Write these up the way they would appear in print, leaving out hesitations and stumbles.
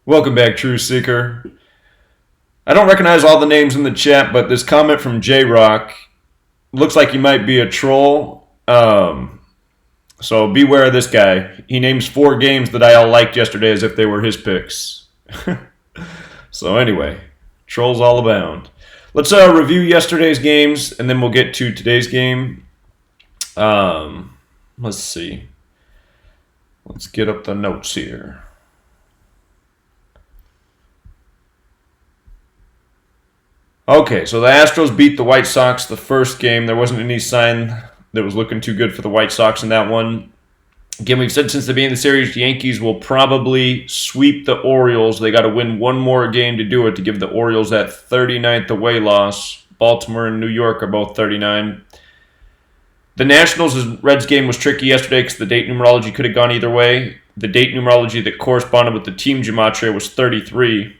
Welcome back, True Seeker. I don't recognize all the names in the chat, but this comment from J-Rock looks like he might be a troll. So beware of this guy. He names 4 games that I all liked yesterday as if they were his picks. So anyway, trolls all abound. Let's review yesterday's games, and then we'll get to today's game. Let's see. Let's get up the notes here. Okay, so the Astros beat the White Sox the first game. There wasn't any sign that was looking too good for the White Sox in that one. Again, we've said since the beginning of the series, the Yankees will probably sweep the Orioles. They got to win one more game to do it to give the Orioles that 39th away loss. Baltimore and New York are both 39. The Nationals-Reds game was tricky yesterday because the date numerology could have gone either way. The date numerology that corresponded with the team Gematria was 33.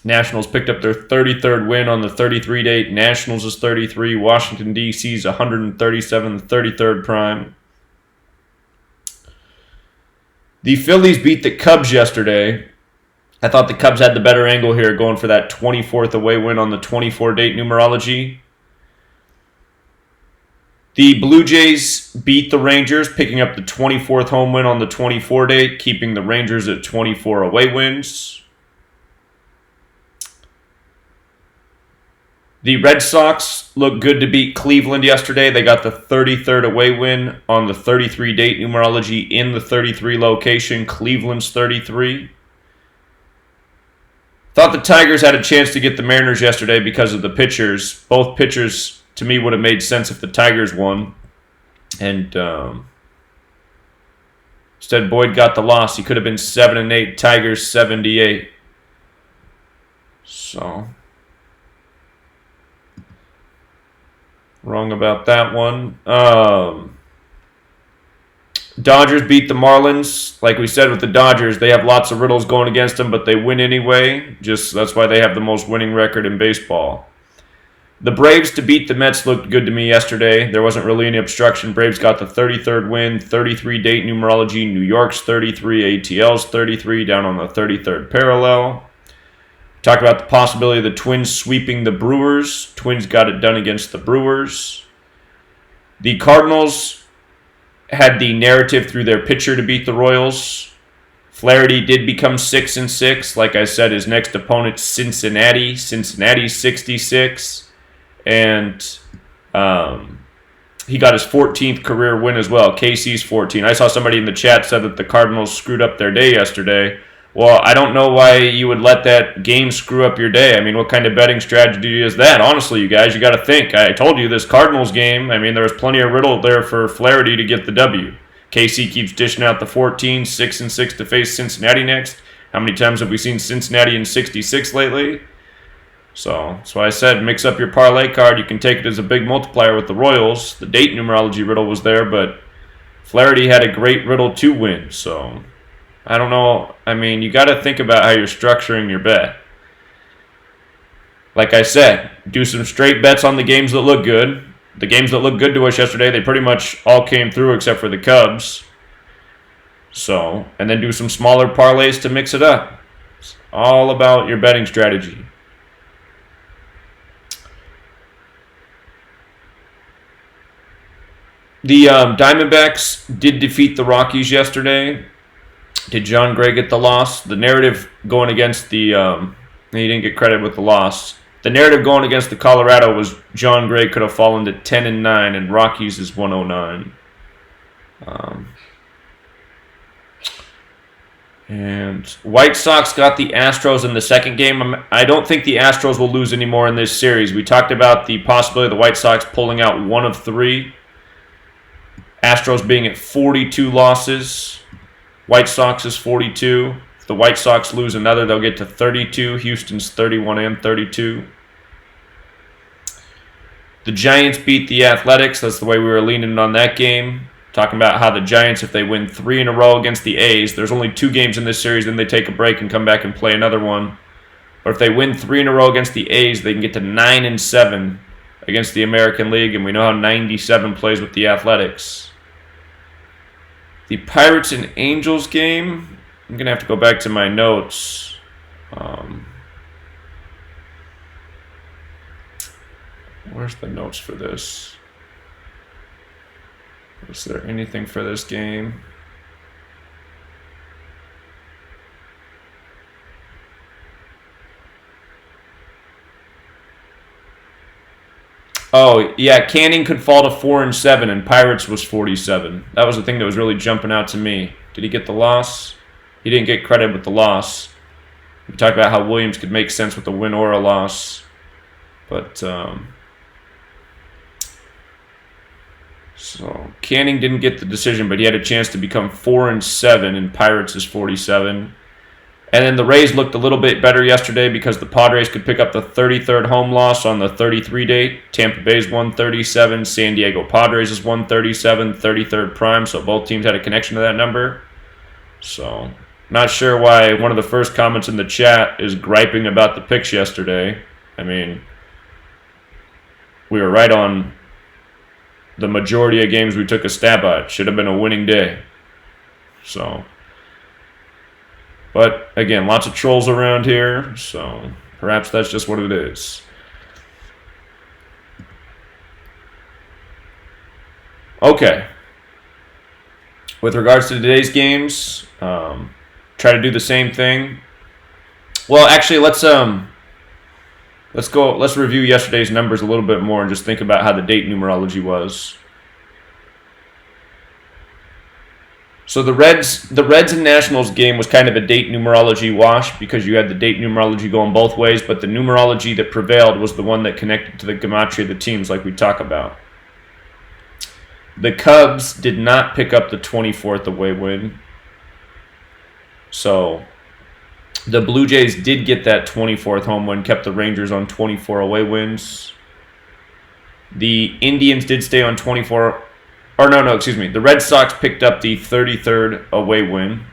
Nationals picked up their 33rd win on the 33 date. Nationals is 33. Washington, D.C. is 137, the 33rd prime. The Phillies beat the Cubs yesterday. I thought the Cubs had the better angle here, going for that 24th away win on the 24 date numerology. The Blue Jays beat the Rangers, picking up the 24th home win on the 24 date, keeping the Rangers at 24 away wins. The Red Sox looked good to beat Cleveland yesterday. They got the 33rd away win on the 33 date numerology in the 33 location. Cleveland's 33. Thought the Tigers had a chance to get the Mariners yesterday because of the pitchers. Both pitchers, to me, would have made sense if the Tigers won. And instead, Boyd got the loss. He could have been 7-8. Tigers 78. So wrong about that one. Dodgers beat the Marlins. Like we said with the Dodgers, they have lots of riddles going against them, but they win anyway. That's why they have the most winning record in baseball. The Braves to beat the Mets looked good to me yesterday. There wasn't really any obstruction. Braves got the 33rd win, 33 date numerology. New York's 33, ATL's 33, down on the 33rd parallel. Talked about the possibility of the Twins sweeping the Brewers. Twins got it done against the Brewers. The Cardinals had the narrative through their pitcher to beat the Royals. Flaherty did become 6-6. Like I said, his next opponent, Cincinnati. Cincinnati's 66. And he got his 14th career win as well. KC's 14. I saw somebody in the chat said that the Cardinals screwed up their day yesterday. Well, I don't know why you would let that game screw up your day. I mean, what kind of betting strategy is that? Honestly, you guys, you got to think. I told you this Cardinals game, I mean, there was plenty of riddle there for Flaherty to get the W. KC keeps dishing out the 14, 6-6 to face Cincinnati next. How many times have we seen Cincinnati in 66 lately? So that's why I said mix up your parlay card. You can take it as a big multiplier with the Royals. The date numerology riddle was there, but Flaherty had a great riddle to win, so I don't know. I mean, you got to think about how you're structuring your bet. Like I said, do some straight bets on the games that look good. The games that looked good to us yesterday, they pretty much all came through except for the Cubs. So, and then do some smaller parlays to mix it up. It's all about your betting strategy. The Diamondbacks did defeat the Rockies yesterday. Did John Gray get the loss? The narrative going against the he didn't get credit with the loss. The narrative going against the Colorado was John Gray could have fallen to 10-9, and Rockies is 109. And White Sox got the Astros in the second game. I don't think the Astros will lose anymore in this series. We talked about the possibility of the White Sox pulling out one of 3. Astros being at 42 losses. White Sox is 42. If the White Sox lose another, they'll get to 32. Houston's 31 and 32. The Giants beat the Athletics. That's the way we were leaning on that game. Talking about how the Giants, if they win 3 in a row against the A's, there's only 2 games in this series, then they take a break and come back and play another one. But if they win 3 in a row against the A's, they can get to 9-7 against the American League, and we know how 97 plays with the Athletics. The Pirates and Angels game, I'm going to have to go back to my notes. Where's the notes for this? Is there anything for this game? Oh, yeah, Canning could fall to 4-7, and Pirates was 47. That was the thing that was really jumping out to me. Did he get the loss? He didn't get credit with the loss. We talked about how Williams could make sense with a win or a loss. But, so, Canning didn't get the decision, but he had a chance to become 4-7, and Pirates is 47. And then the Rays looked a little bit better yesterday because the Padres could pick up the 33rd home loss on the 33 date. Tampa Bay's 137, San Diego Padres is 137, 33rd prime, so both teams had a connection to that number. So, not sure why one of the first comments in the chat is griping about the picks yesterday. I mean, we were right on the majority of games we took a stab at. Should have been a winning day. So, but again, lots of trolls around here, so perhaps that's just what it is. Okay. With regards to today's games, try to do the same thing. Well, actually, let's review yesterday's numbers a little bit more and just think about how the date numerology was. So the Reds and Nationals game was kind of a date numerology wash because you had the date numerology going both ways, but the numerology that prevailed was the one that connected to the Gematria of the teams like we talk about. The Cubs did not pick up the 24th away win. So the Blue Jays did get that 24th home win, kept the Rangers on 24 away wins. The Indians did stay on 24. Or no, excuse me. The Red Sox picked up the 33rd away win.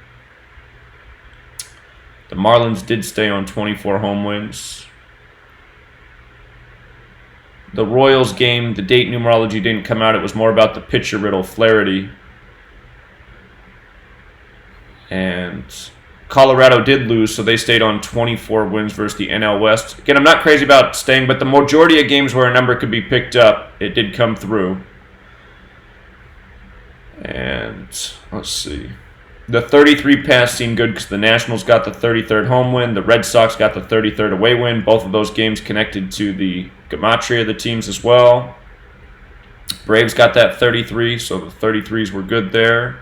The Marlins did stay on 24 home wins. The Royals game, the date numerology didn't come out. It was more about the pitcher riddle, Flaherty. And Colorado did lose, so they stayed on 24 wins versus the NL West. Again, I'm not crazy about staying, but the majority of games where a number could be picked up, it did come through. And let's see. The 33 pass seemed good because the Nationals got the 33rd home win. The Red Sox got the 33rd away win. Both of those games connected to the Gematria of the teams as well. Braves got that 33, so the 33s were good there.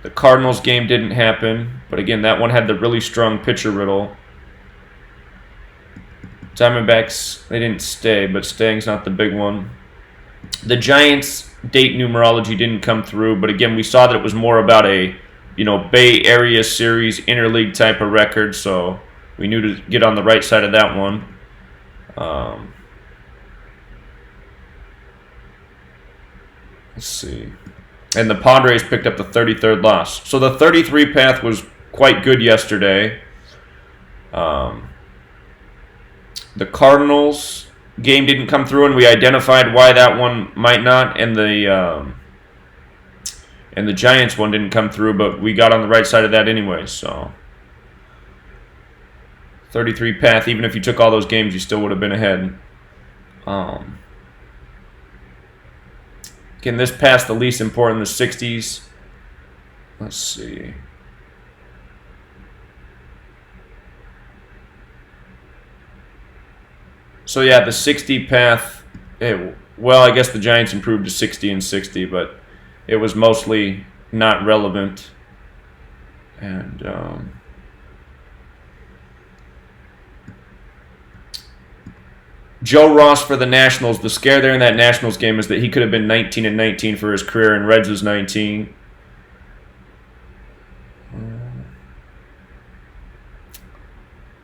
The Cardinals game didn't happen, but again, that one had the really strong pitcher riddle. Diamondbacks, they didn't stay, but staying's not the big one. The Giants date numerology didn't come through, but again, we saw that it was more about a, Bay Area series, interleague type of record, so we knew to get on the right side of that one. Let's see. And the Padres picked up the 33rd loss. So the 33 path was quite good yesterday. The Cardinals game didn't come through, and we identified why that one might not, and the Giants one didn't come through, but we got on the right side of that anyway. So 33 path, even if you took all those games, you still would have been ahead. Again, this path, the least important, the 60s. Let's see. So yeah, the 60 path, well, I guess the Giants improved to 60 and 60, but it was mostly not relevant. And Joe Ross for the Nationals, the scare there in that Nationals game is that he could have been 19 and 19 for his career, and Reds was 19.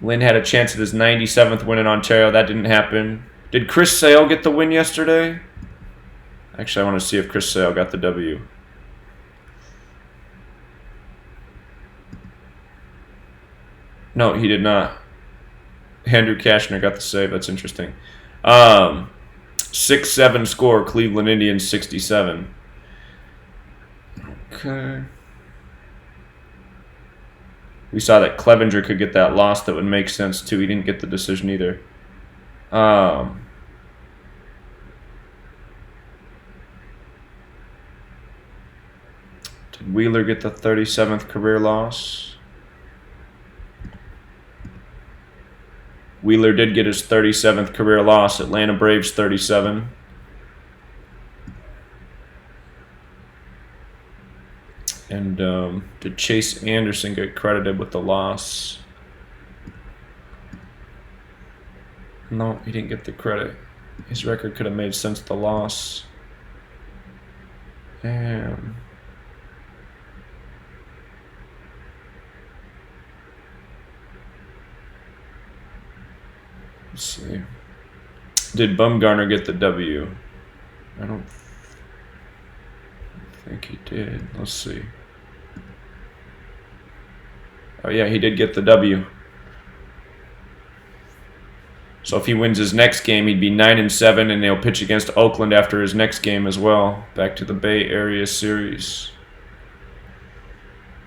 Lynn had a chance at his 97th win in Ontario. That didn't happen. Did Chris Sale get the win yesterday? Actually, I want to see if Chris Sale got the W. No, he did not. Andrew Kashner got the save. That's interesting. 6-7 score, Cleveland Indians 67. Okay. We saw that Clevenger could get that loss that would make sense too. He didn't get the decision either. Did Wheeler get the 37th career loss? Wheeler did get his 37th career loss. Atlanta Braves 37. And did Chase Anderson get credited with the loss? No, he didn't get the credit. His record could have made sense of the loss. Damn. Let's see. Did Bumgarner get the W? I don't think he did. Let's see. Oh yeah, he did get the W. So if he wins his next game, he'd be 9-7, and they'll pitch against Oakland after his next game as well. Back to the Bay Area series.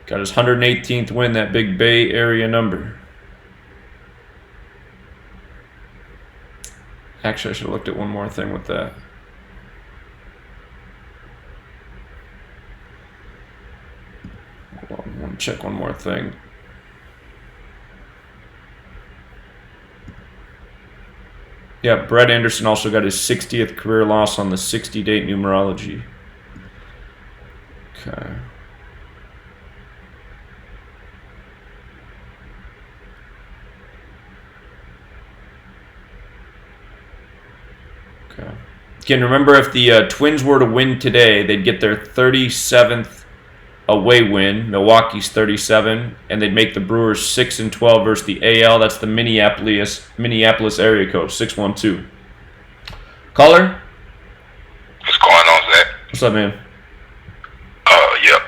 Got his 118th win, that big Bay Area number. Actually, I should have looked at one more thing with that. Hold on, I want to check one more thing. Yeah, Brett Anderson also got his 60th career loss on the 60-date numerology. Okay. Okay. Again, remember, if the Twins were to win today, they'd get their 37th away win. Milwaukee's 37, and they'd make the Brewers 6-12 versus the AL. That's the Minneapolis area code 612. Caller. What's going on, Zach? What's up, man? Yep.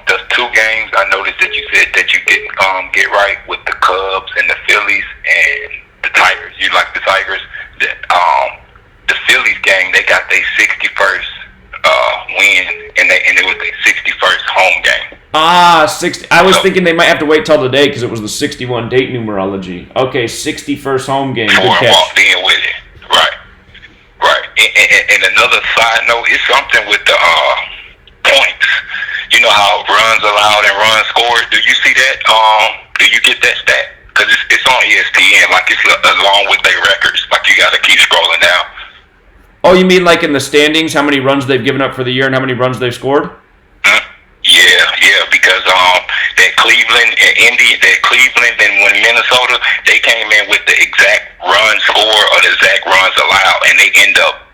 There's 2 games I noticed that you said that you didn't get right with the Cubs and the Phillies and the Tigers. You like the Tigers? The Phillies game, they got their 61st win, and it was their 61st home game. Ah, 60. I was thinking they might have to wait till today because it was the 61 date numerology. Okay, 61st home game. Before I walked in with it. Right. And another side note is something with the points. You know how runs allowed and runs scored? Do you see that? Do you get that stat? Because it's on ESPN, like it's along with their records. Like you got to keep scrolling down. Oh, you mean like in the standings, how many runs they've given up for the year and how many runs they've scored? Yeah, because that Cleveland and when Minnesota, they came in with the exact run score or the exact runs allowed, and it end up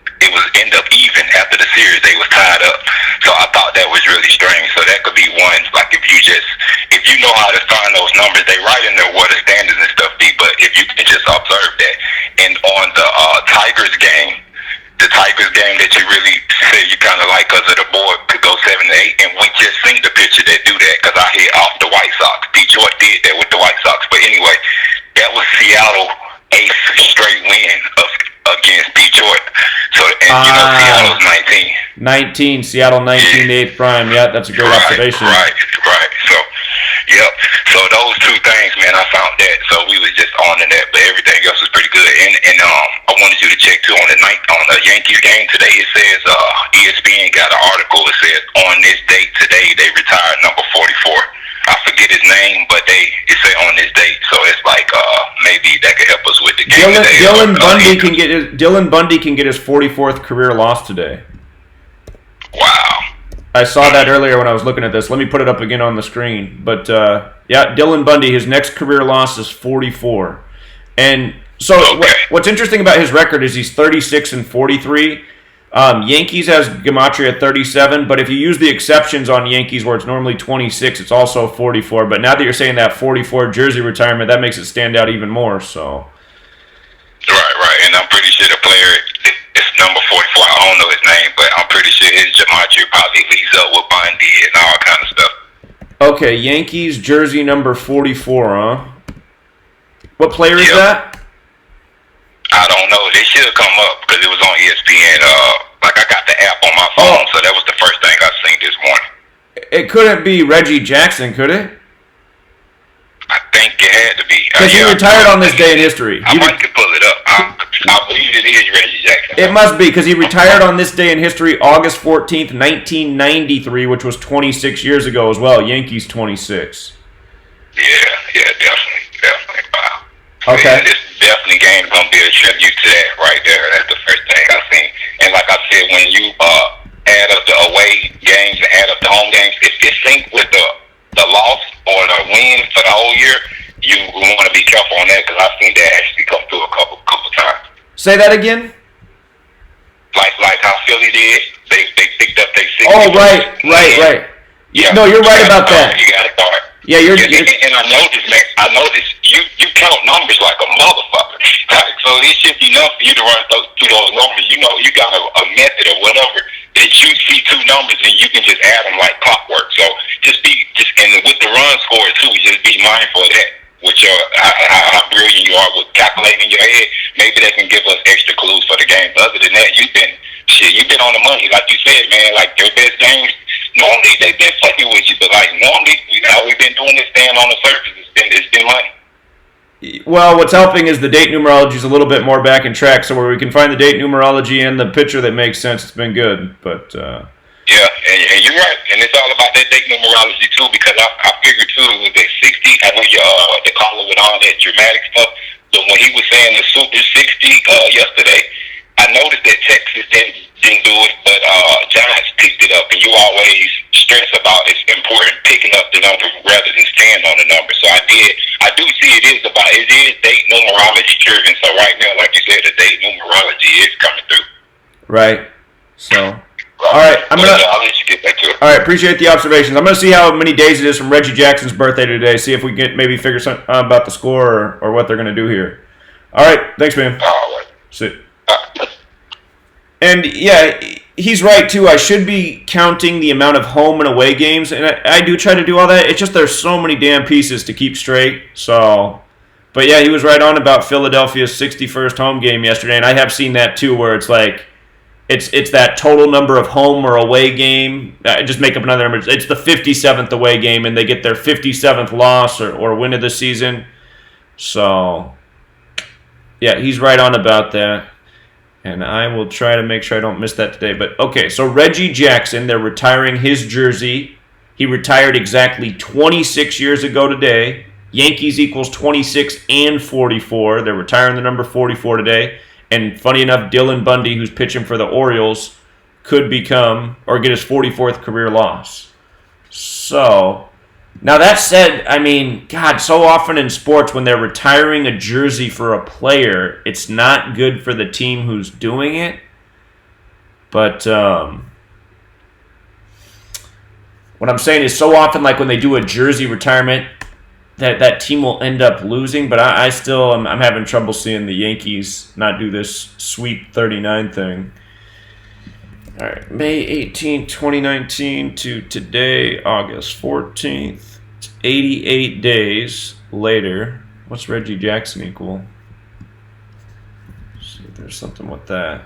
even after the series. They was tied up. So I thought that was really strange. So that could be one. Like if you know how to find those numbers, they write in there what the standards and stuff be. But if you can just observe that, and on the Tigers game. The Tigers game that you really say you kind of like because of the board could go 7-8, and we just seen the pitcher that do that because I hit off the White Sox. Detroit did that with the White Sox, but anyway, that was Seattle 8th straight win against Detroit. So and you know Seattle's 19. 19, Seattle 19, the 8th prime. Yeah, that's a great observation. Right. So, yep. So those 2 things, man, I found that. So we was just on to that, but everything else was pretty good. And I wanted you to check too on the Yankees game today. It says ESPN got an article. It says on this date today they retired number 44. I forget his name, but it say on this date. So it's like maybe that could help us with the game today. Dylan Bundy can get his 44th career loss today. Wow. I saw that earlier when I was looking at this. Let me put it up again on the screen. But yeah, Dylan Bundy, his next career loss is 44. And so what's interesting about his record is he's 36-43. Yankees has Gematria 37, but if you use the exceptions on Yankees where it's normally 26, it's also 44. But now that you're saying that 44 jersey retirement, that makes it stand out even more. So. Right. And I'm pretty sure the player is number 44. I don't know his name, but I'm pretty sure his Gematria probably leads up with Bundy and all kind of stuff. Okay, Yankees jersey number 44, huh? What player is that? I don't know. They should come up because it was on ESPN. Like I got the app on my phone, so that was the first thing I seen this morning. It couldn't be Reggie Jackson, could it? I think it had to be. Because he retired on this day in history. I might could pull it up. I believe it is Reggie Jackson. It must be, because he retired on this day in history, August 14th, 1993, which was 26 years ago as well. Yankees 26. Yeah, definitely. Wow. Okay. Yeah, this definitely game gonna be a tribute to that right there. That's the first thing I seen. And like I said, when you add up the away games and add up the home games, if it's synced with the loss or the win for the whole year, you want to be careful on that, because I've seen that actually come through a couple times. Say that again? Like how Philly did. They picked up their 60. Oh, right. Yeah. No, you're right about that. You got to start. Yeah, you're and I noticed, man. You count numbers like a motherfucker. Like, so it should be enough for you to run through those numbers. You know, you got a method or whatever that you see two numbers and you can just add them like clockwork. So and with the run score too, just be mindful of that. With your how brilliant you are with calculating in your head, maybe that can give us extra clues for the game. But other than that, you've been on the money, like you said, man. Like your best games, normally they've been fucking with you, but like normally how we've been doing this, staying on the surface, it's been money. Well, what's helping is the date numerology is a little bit more back in track, so where we can find the date numerology and the picture that makes sense, it's been good. But yeah, and you're right, and it's all about that date numerology too, because I figured too it was at 60. I know the caller with all that dramatic stuff, but when he was saying the Super 60 yesterday, I noticed that Texas didn't do it, but Giants picked it up, and you always stress about it's important picking up the number rather than staying on the number. So I do see it is date numerology driven. So right now, like you said, the date numerology is coming through. Right. So. All right, I'll let you get back to it. All right, appreciate the observations. I'm going to see how many days it is from Reggie Jackson's birthday today. See if we can maybe figure something about the score or what they're going to do here. All right, thanks, man. All right. Sit. And yeah, he's right too. I should be counting the amount of home and away games, and I do try to do all that. It's just there's so many damn pieces to keep straight. So, but yeah, he was right on about Philadelphia's 61st home game yesterday, and I have seen that too, where it's like. It's that total number of home or away game. Just make up another number. It's the 57th away game, and they get their 57th loss or win of the season. So, yeah, he's right on about that. And I will try to make sure I don't miss that today. But, okay, so Reggie Jackson, they're retiring his jersey. He retired exactly 26 years ago today. Yankees equals 26 and 44. They're retiring the number 44 today. And funny enough, Dylan Bundy, who's pitching for the Orioles, could become or get his 44th career loss. So, now that said, I mean, God, so often in sports when they're retiring a jersey for a player, it's not good for the team who's doing it. But what I'm saying is so often, like when they do a jersey retirement, that team will end up losing, but I still I'm having trouble seeing the Yankees not do this sweep 39 thing. All right, May 18, 2019 to today, August 14th. It's 88 days later. What's Reggie Jackson equal? Let's see if there's something with that.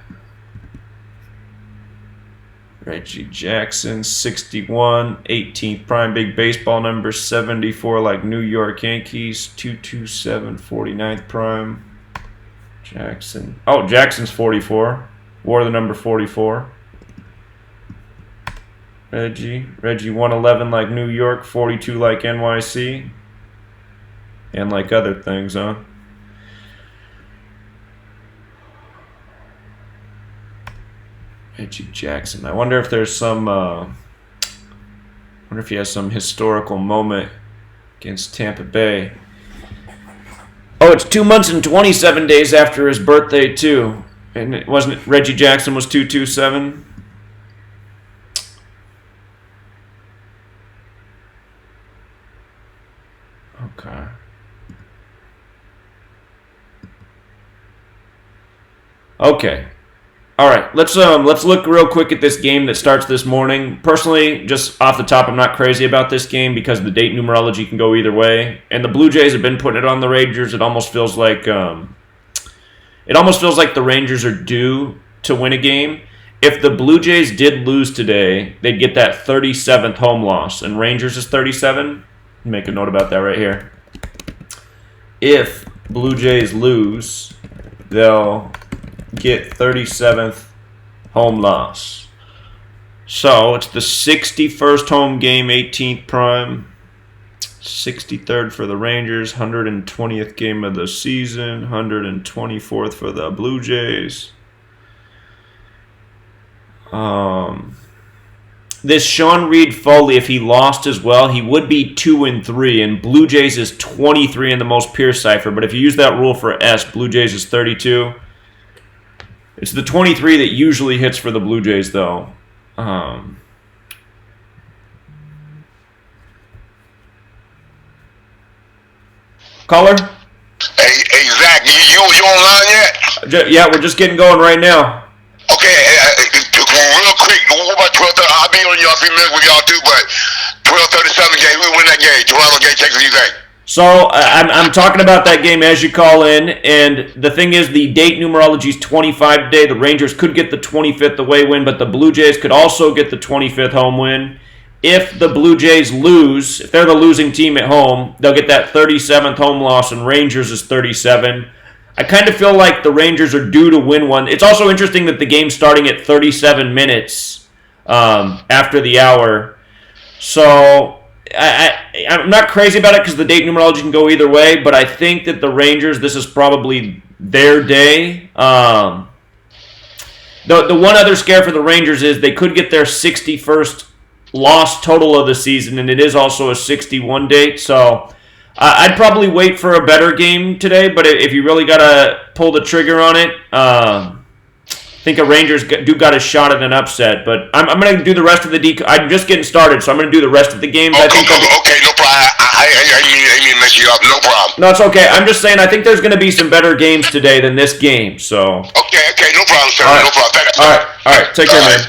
Reggie Jackson, 61, 18th prime, big baseball number, 74 like New York Yankees, 227, 49th prime. Jackson. Oh, Jackson's 44. Wore the number 44. Reggie 111 like New York, 42 like NYC. And like other things, huh? Reggie Jackson. I wonder if there's some. Wonder if he has some historical moment against Tampa Bay. Oh, it's 2 months and 27 days after his birthday too, and it wasn't. Reggie Jackson was 227. Okay. Okay. All right, let's look real quick at this game that starts this morning. Personally, just off the top, I'm not crazy about this game because the date numerology can go either way. And the Blue Jays have been putting it on the Rangers. It almost feels like the Rangers are due to win a game. If the Blue Jays did lose today, they'd get that 37th home loss, and Rangers is 37. Make a note about that right here. if Blue Jays lose, they'll get 37th home loss. So it's the 61st home game, 18th prime. 63rd for the Rangers, 120th game of the season, 124th for the Blue Jays. This Sean Reed Foley, if he lost as well, he would be 2-3, and Blue Jays is 23 in the most pure cipher. But if you use that rule for S, Blue Jays is 32. It's the 23 that usually hits for the Blue Jays, though. Caller? Hey, Zach, you online yet? Yeah, we're just getting going right now. Okay, real quick, what about 12:30? I'll be on y'all a few minutes with y'all too, but 12:37 game, who win that game? Toronto game, Texas, you think? So I'm talking about that game as you call in, and the thing is, the date numerology is 25 today. The Rangers could get the 25th away win, but the Blue Jays could also get the 25th home win. If the Blue Jays lose, if they're the losing team at home, they'll get that 37th home loss, and Rangers is 37. I kind of feel like the Rangers are due to win one. It's also interesting that the game's starting at 37 minutes after the hour. So I'm not crazy about it because the date numerology can go either way, but I think that the Rangers, this is probably their day. The one other scare for the Rangers is they could get their 61st loss total of the season, and it is also a 61 date, so I'd probably wait for a better game today, but if you really got to pull the trigger on it, I think a Rangers do got a shot at an upset, but I'm going to do the rest of the Decode. I'm just getting started, so I'm going to do the rest of the games. Okay, no problem. I mean to mess you up. No problem. No, it's okay. I'm just saying I think there's going to be some better games today than this game, so. Okay, no problem, sir. Right. No problem. All right. Take care, man.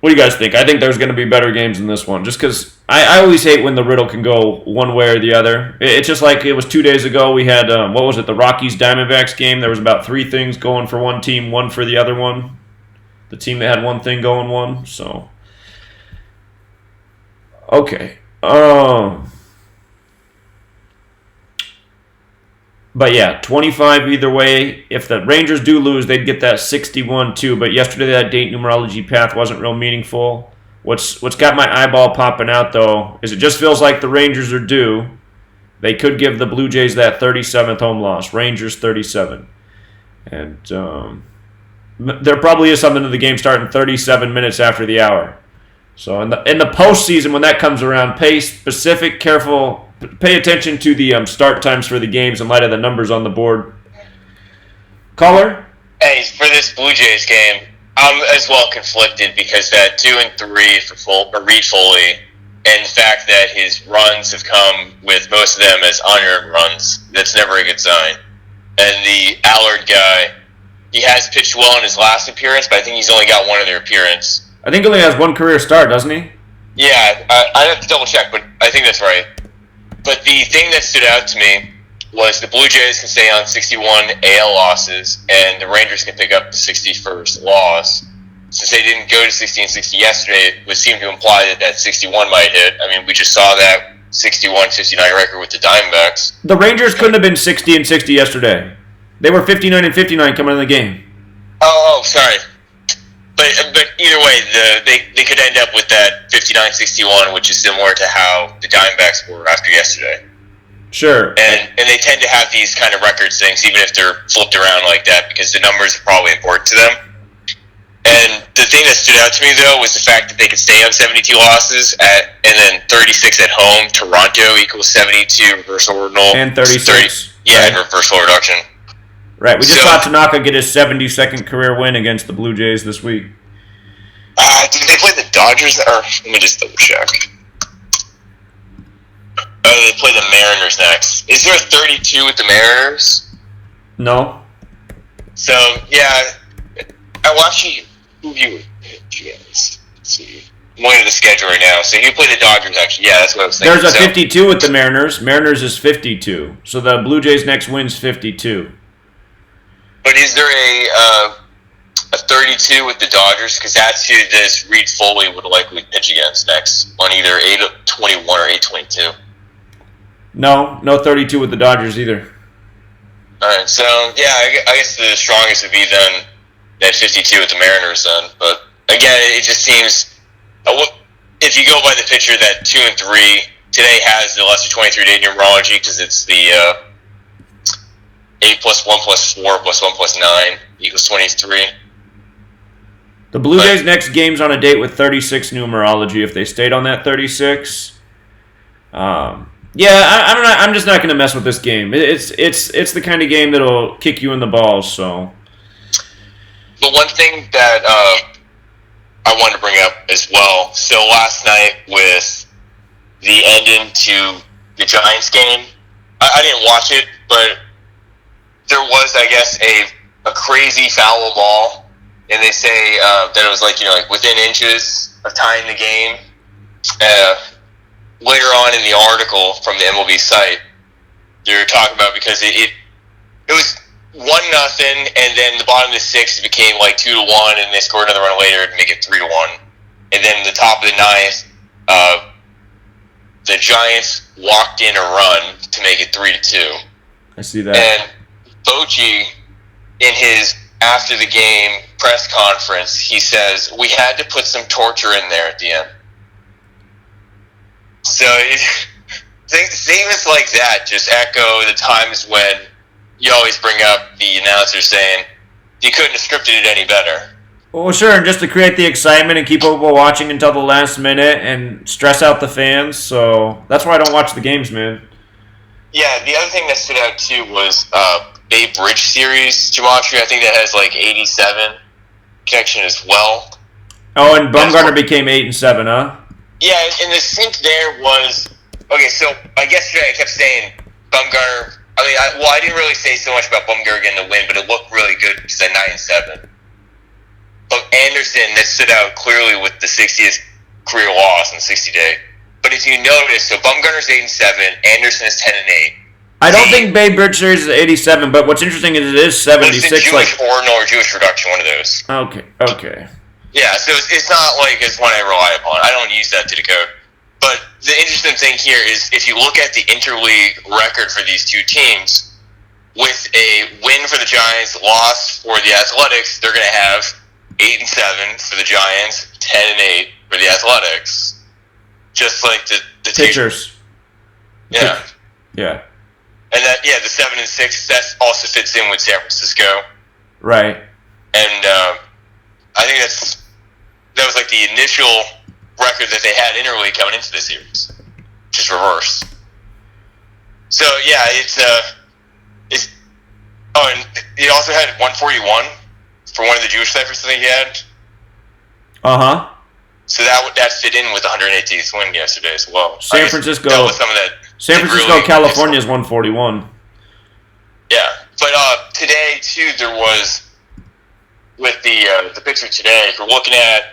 What do you guys think? I think there's going to be better games in this one, just because I always hate when the riddle can go one way or the other. It's just like it was 2 days ago. We had, the Rockies-Diamondbacks game. There was about 3 things going for one team, one for the other one. The team that had one thing going won, so. Okay. But yeah, 25 either way. If the Rangers do lose, they'd get that 61 too. But yesterday that date numerology path wasn't real meaningful. What's got my eyeball popping out though is it just feels like the Rangers are due. They could give the Blue Jays that 37th home loss. Rangers 37. And there probably is something to the game starting 37 minutes after the hour. So in the postseason when that comes around, pay attention to the start times for the games in light of the numbers on the board. Caller? Hey, for this Blue Jays game, I'm as well conflicted because that 2-3 for Reed Foley, and the fact that his runs have come with most of them as unearned runs, that's never a good sign. And the Allard guy, he has pitched well in his last appearance, but I think he's only got one other appearance. I think he only has one career start, doesn't he? Yeah, I'd have to double check, but I think that's right. But the thing that stood out to me was the Blue Jays can stay on 61 AL losses, and the Rangers can pick up the 61st loss. Since they didn't go to 60-60 yesterday, it would seem to imply that 61 might hit. I mean, we just saw that 61-59 record with the Diamondbacks. The Rangers couldn't have been 60-60 yesterday. They were 59-59 coming in the game. Oh, sorry. But either way, they could end up with that 59-61, which is similar to how the Diamondbacks were after yesterday. Sure. And they tend to have these kind of records things, even if they're flipped around like that, because the numbers are probably important to them. And the thing that stood out to me, though, was the fact that they could stay on 72 losses and then 36 at home. Toronto equals 72 reversal ordinal. And 36. And reversal reduction. Right, we just saw Tanaka get his 72nd career win against the Blue Jays this week. Did they play the Dodgers? Or let me just double check. They play the Mariners next. Is there a 32 with the Mariners? No. So, yeah. I watch you. Who you? Let's see. I'm looking at the schedule right now. So you play the Dodgers, actually. Yeah, that's what I was thinking. There's a 52 with the Mariners. Mariners is 52. So the Blue Jays' next win's 52. But is there a 32 with the Dodgers? Because that's who this Reed Foley would likely pitch against next on either 8-21 or 8-22. No 32 with the Dodgers either. All right, so yeah, I guess the strongest would be then that 52 with the Mariners then. But again, it just seems if you go by the picture that 2 and 3 today has the lesser 23-day numerology because it's the 8 plus 1 plus 4 plus 1 plus 9 equals 23. The Blue Jays' next game's on a date with 36 numerology. If they stayed on that 36, I'm just not going to mess with this game. It's the kind of game that'll kick you in the balls. So, but one thing that I wanted to bring up as well. So last night with the ending to the Giants game, I didn't watch it, but there was, I guess, a crazy foul ball. And they say that it was like within inches of tying the game. Later on in the article from the MLB site, they were talking about because it was 1-0, and then the bottom of the sixth became like 2-1, and they scored another run later to make it 3-1. And then the top of the ninth, the Giants walked in a run to make it 3-2. I see that. And Bochy, in his after the game press conference, he says, we had to put some torture in there at the end. So statements like that just echo the times when you always bring up the announcer saying, you couldn't have scripted it any better. Well, sure, and just to create the excitement and keep people watching until the last minute and stress out the fans. So that's why I don't watch the games, man. Yeah, the other thing that stood out too was Babe Bridge series, Gematria. I think that has like 87 connection as well. Oh, and Bumgarner became 8 and 7, huh? Yeah, and the sync there was okay. So yesterday I kept saying Bumgarner. I didn't really say so much about Bumgarner getting the win, but it looked really good because at 9 and 7. But Anderson, that stood out clearly with the 60th career loss in the 60-day. But if you notice, so Bumgarner's 8 and 7, Anderson is 10 and 8. I don't think Babe Bridge series is 87, but what's interesting is it is 76. It's a Jewish ordinal or Jewish reduction, one of those. Okay. Yeah, so it's not like it's one I rely upon. I don't use that to decode. But the interesting thing here is if you look at the interleague record for these two teams, with a win for the Giants, loss for the Athletics, they're going to have 8 and 7 for the Giants, 10 and 8 for the Athletics. Just like the pitchers. Yeah. Yeah. And the 7 and 6, that also fits in with San Francisco. Right. And I think that was like the initial record that they had interleague coming into this series, just reverse. So yeah, it's and he also had 141 for one of the Jewish ciphers that he had. So that fit in with the 118th win yesterday as well. San Francisco. That was some of that. San Francisco, California is 141. Yeah, but today too there was with the picture today. If we're looking at,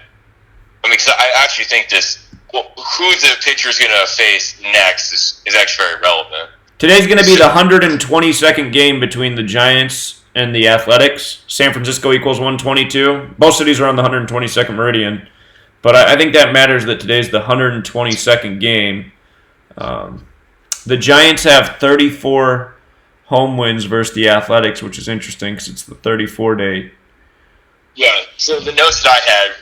because I actually think who the pitcher is going to face next is actually very relevant. Today's going to be the 122nd game between the Giants and the Athletics. San Francisco equals 122. Both cities are on the 122nd meridian. But I think that matters that today's the 122nd game. The Giants have 34 home wins versus the Athletics, which is interesting because it's the 34-day. Yeah, so the notes that I had,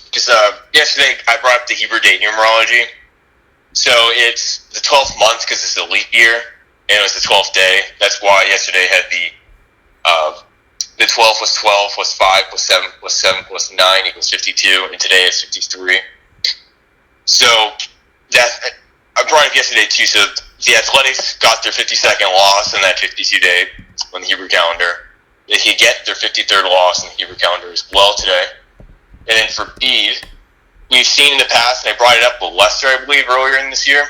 because yesterday I brought up the Hebrew date numerology. So it's the 12th month because it's a leap year, and it was the 12th day. That's why yesterday had the 12 was 12 plus 5 plus 7 plus 7 plus 9 equals 52, and today is 53. So I brought it up yesterday too. So the Athletics got their 52nd loss in that 52-day on the Hebrew calendar. They could get their 53rd loss in the Hebrew calendar as well today. And then for Bede, we've seen in the past, and I brought it up with Lester, I believe, earlier in this year,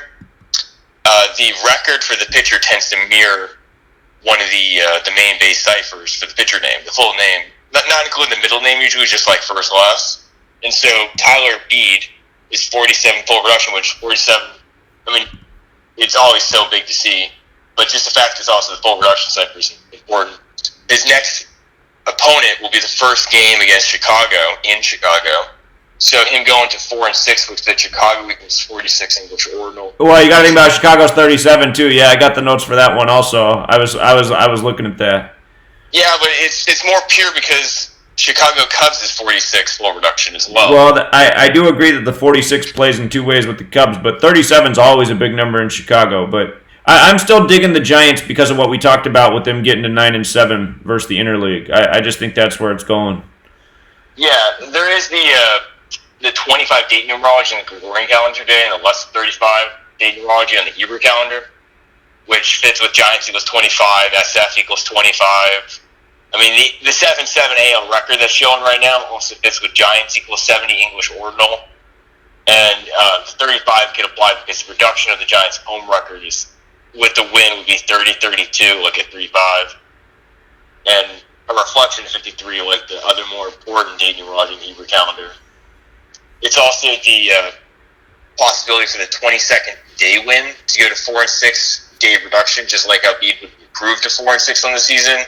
the record for the pitcher tends to mirror one of the main base ciphers for the pitcher name, the full name, not including the middle name, usually just like first last. And so Tyler Bede is 47 full production, which 47, it's always so big to see, but just the fact it's also the full production cipher is important. His next opponent will be the first game against Chicago, in Chicago, So him going to 4-6 with the Chicago equals 46 English ordinal. Well, you got to think about Chicago's 37 too. Yeah, I got the notes for that one also. I was looking at that. Yeah, but it's more pure because Chicago Cubs is 46 flow reduction as well. Well, I do agree that the 46 plays in two ways with the Cubs, but 37 is always a big number in Chicago. But I'm still digging the Giants because of what we talked about with them getting to 9-7 versus the interleague. I just think that's where it's going. Yeah, there is the 25 date numerology in the Gregorian calendar today, and the less than 35 date numerology on the Hebrew calendar, which fits with Giants equals 25, SF equals 25. I mean, the 7-7 AL record that's showing right now also fits with Giants equals 70 English ordinal, and the 35 could apply because the reduction of the Giants' home record is with the win would be 30-32, like at 3-5, and a reflection of 53, like the other more important date numerology in the Hebrew calendar. It's also the possibility for the 22nd day win to go to 4-6 day reduction, just like how Bede would improve to 4-6 on the season.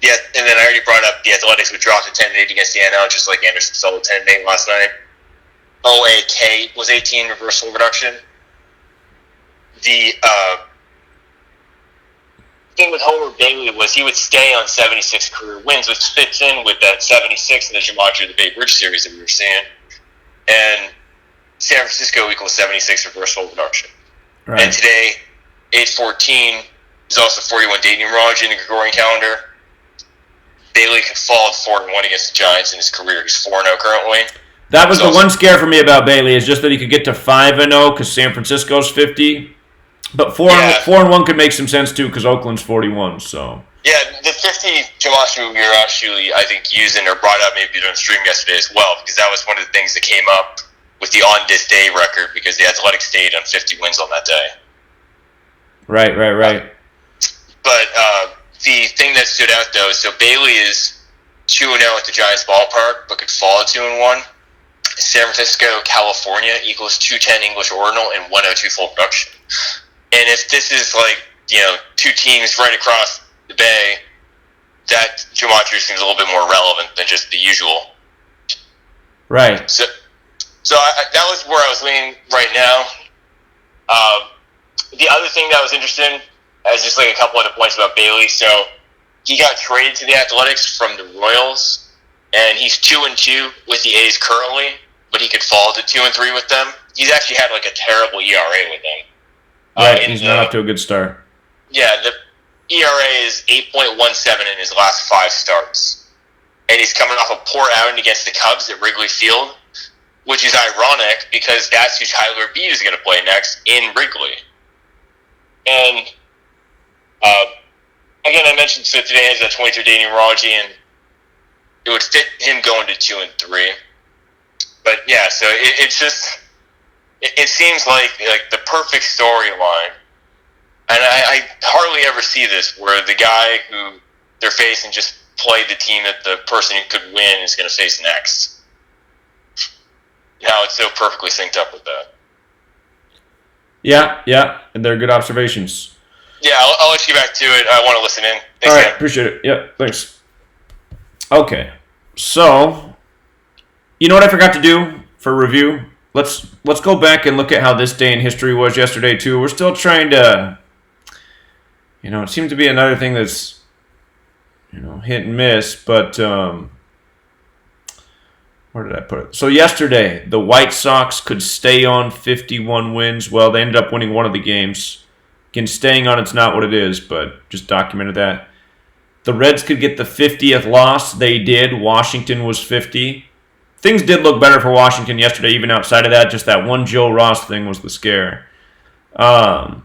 Yeah, and then I already brought up the Athletics would drop to 10-8 against the NL, just like Anderson fell to 10-8 last night. OAK was 18 reversal reduction. The thing with Homer Bailey was he would stay on 76 career wins, which fits in with that 76 in the Gematria Database Bridge series that we were seeing. And San Francisco equals 76 reversal reduction. Right. And today, 8/14 is also 41 date numerology in the Gregorian calendar. Bailey could fall to 4-1 against the Giants in his career. He's 4-0 currently. That was the one scare for me about Bailey, is just that he could get to 5-0 because San Francisco's 50. But 4-1 could make some sense too because Oakland's 41. So yeah, the 50 Gematria we were actually, I think, using or brought up maybe during the stream yesterday as well, because that was one of the things that came up with the on this day record because the Athletics stayed on 50 wins on that day. Right. But the thing that stood out though is so Bailey is 2-0 at the Giants ballpark, but could fall at 2-1. San Francisco, California equals 210 English ordinal and 102 full production. And if this is like, two teams right across the bay, that Gematria seems a little bit more relevant than just the usual. Right. So that was where I was leaning right now. The other thing that was interesting, as just like a couple other points about Bailey, so he got traded to the Athletics from the Royals, and he's 2-2 with the A's currently, but he could fall to 2-3 with them. He's actually had like a terrible ERA with them. Right, he's not off to a good start. Yeah, the ERA is 8.17 in his last 5 starts. And he's coming off a poor outing against the Cubs at Wrigley Field, which is ironic because that's who Tyler Bede is going to play next in Wrigley. And again, I mentioned so today has that 23-day numerology, and it would fit him going to 2-3. But yeah, so it's just... It seems like the perfect storyline, and I hardly ever see this where the guy who they're facing just played the team that the person who could win is going to face next. Now it's so perfectly synced up with that. Yeah, and they're good observations. Yeah, I'll let you get back to it. I want to listen in. Thanks, all right, man. Appreciate it. Yeah, thanks. Okay, so you know what I forgot to do for review? Let's go back and look at how this day in history was yesterday too. We're still trying to, it seems to be another thing that's, hit and miss. But where did I put it? So yesterday, the White Sox could stay on 51 wins. Well, they ended up winning one of the games. Again, staying on it's not what it is, but just documented that. The Reds could get the 50th loss. They did. Washington was 50. Things did look better for Washington yesterday, even outside of that. Just that one Joe Ross thing was the scare. The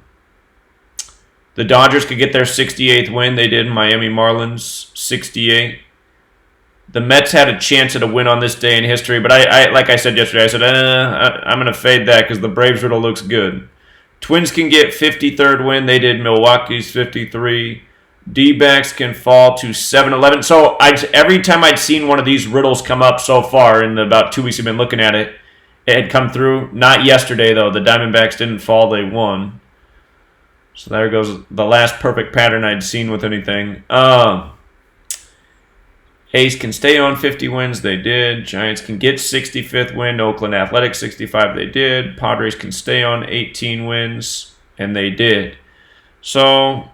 Dodgers could get their 68th win. They did. Miami Marlins, 68. The Mets had a chance at a win on this day in history, but I like I said yesterday, I said, I'm going to fade that because the Braves riddle looks good. Twins can get 53rd win. They did. Milwaukee's 53. D-backs can fall to 7-11. So every time I'd seen one of these riddles come up so far in the about 2 weeks I've been looking at it, it had come through. Not yesterday, though. The Diamondbacks didn't fall. They won. So there goes the last perfect pattern I'd seen with anything. A's can stay on 50 wins. They did. Giants can get 65th win. Oakland Athletics 65. They did. Padres can stay on 18 wins. And they did. So,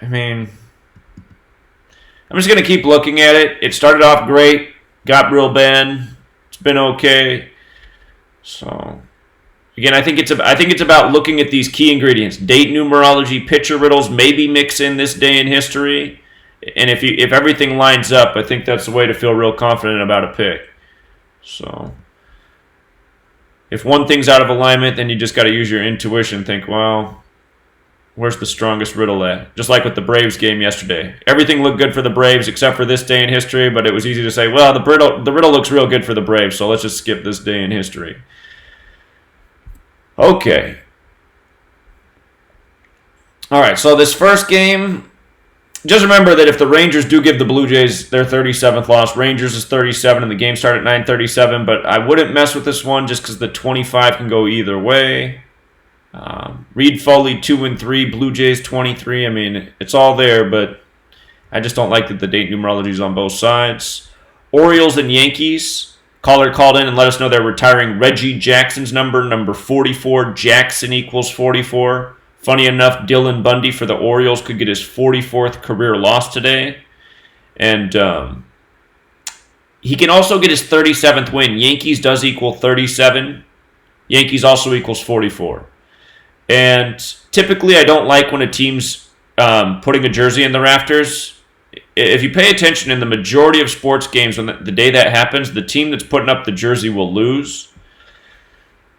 I mean, I'm just going to keep looking at it. It started off great. Got real bad. It's been okay. So, again, I think it's about looking at these key ingredients: date numerology, pitcher riddles, maybe mix in this day in history. And if everything lines up, I think that's the way to feel real confident about a pick. So, if one thing's out of alignment, then you just got to use your intuition. Think, well, where's the strongest riddle at? Just like with the Braves game yesterday. Everything looked good for the Braves except for this day in history, but it was easy to say, well, the riddle looks real good for the Braves, so let's just skip this day in history. Okay. All right, so this first game, just remember that if the Rangers do give the Blue Jays their 37th loss, Rangers is 37 and the game started at 9:37, but I wouldn't mess with this one just because the 25 can go either way. Reed Foley 2-3, Blue Jays 23. I mean, it's all there, but I just don't like that the date numerology is on both sides. Orioles and Yankees. Caller called in and let us know they're retiring Reggie Jackson's number 44. Jackson equals 44. Funny enough, Dylan Bundy for the Orioles could get his 44th career loss today. And he can also get his 37th win. Yankees does equal 37. Yankees also equals 44. And typically I don't like when a team's putting a jersey in the rafters. If you pay attention in the majority of sports games, when the day that happens, the team that's putting up the jersey will lose.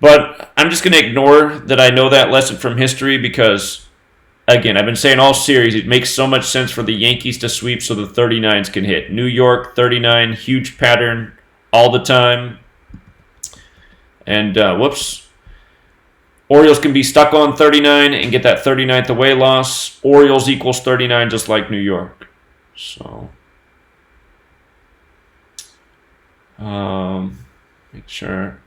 But I'm just going to ignore that I know that lesson from history because, again, I've been saying all series, it makes so much sense for the Yankees to sweep so the 39s can hit. New York, 39, huge pattern all the time. And, Orioles can be stuck on 39 and get that 39th away loss. Orioles equals 39 just like New York. So, make sure.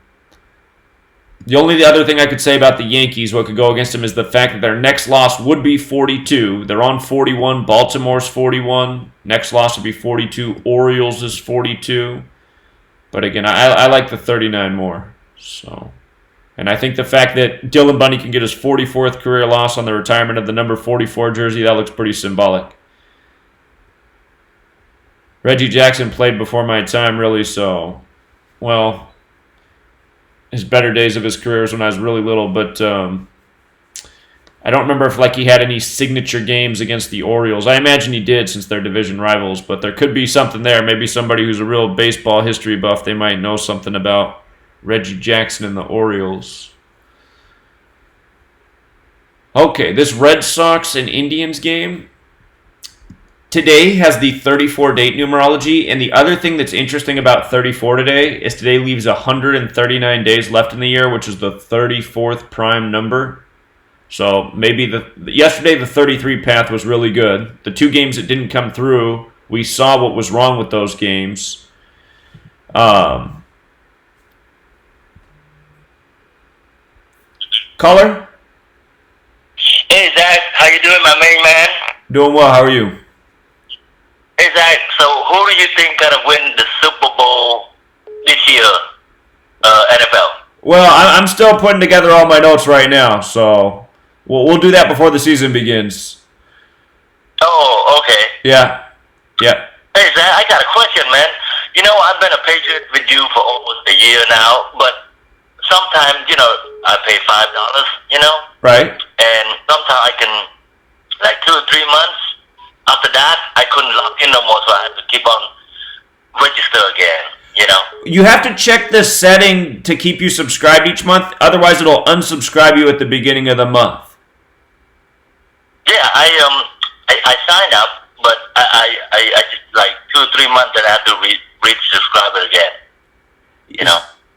The only other thing I could say about the Yankees, what could go against them, is the fact that their next loss would be 42. They're on 41. Baltimore's 41. Next loss would be 42. Orioles is 42. But again, I like the 39 more. So, and I think the fact that Dylan Bundy can get his 44th career loss on the retirement of the number 44 jersey, that looks pretty symbolic. Reggie Jackson played before my time, really, so, well, his better days of his career was when I was really little, but I don't remember if he had any signature games against the Orioles. I imagine he did since they're division rivals, but there could be something there. Maybe somebody who's a real baseball history buff, they might know something about Reggie Jackson and the Orioles. Okay, this Red Sox and Indians game today has the 34 date numerology, and the other thing that's interesting about 34 today is today leaves 139 days left in the year, which is the 34th prime number. So maybe yesterday the 33 path was really good. The two games that didn't come through, we saw what was wrong with those games. Caller? Hey Zach, how you doing, my main man? Doing well, how are you? Hey Zach, so who do you think gonna win the Super Bowl this year, NFL? Well, I'm still putting together all my notes right now, so we'll do that before the season begins. Oh, okay. Yeah. Hey Zach, I got a question, man. You know, I've been a Patriot with you for almost a year now, but sometimes, I pay $5, Right. and sometimes I can, 2 or 3 months. After that, I couldn't log in no more, so I had to keep on register again, You have to check the setting to keep you subscribed each month. Otherwise, it'll unsubscribe you at the beginning of the month. Yeah, I signed up, but I just 2 or 3 months and I have to re-subscribe it again,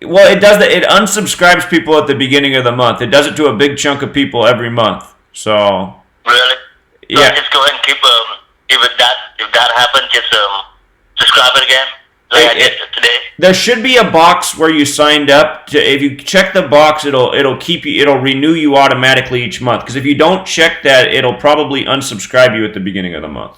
Well, it does that. It unsubscribes people at the beginning of the month. It does it to a big chunk of people every month. So. Really? So Yeah. just go ahead and keep if that happens, just subscribe it again. Like I did today. There should be a box where you signed up. If you check the box, it'll renew you automatically each month. Because if you don't check that, it'll probably unsubscribe you at the beginning of the month.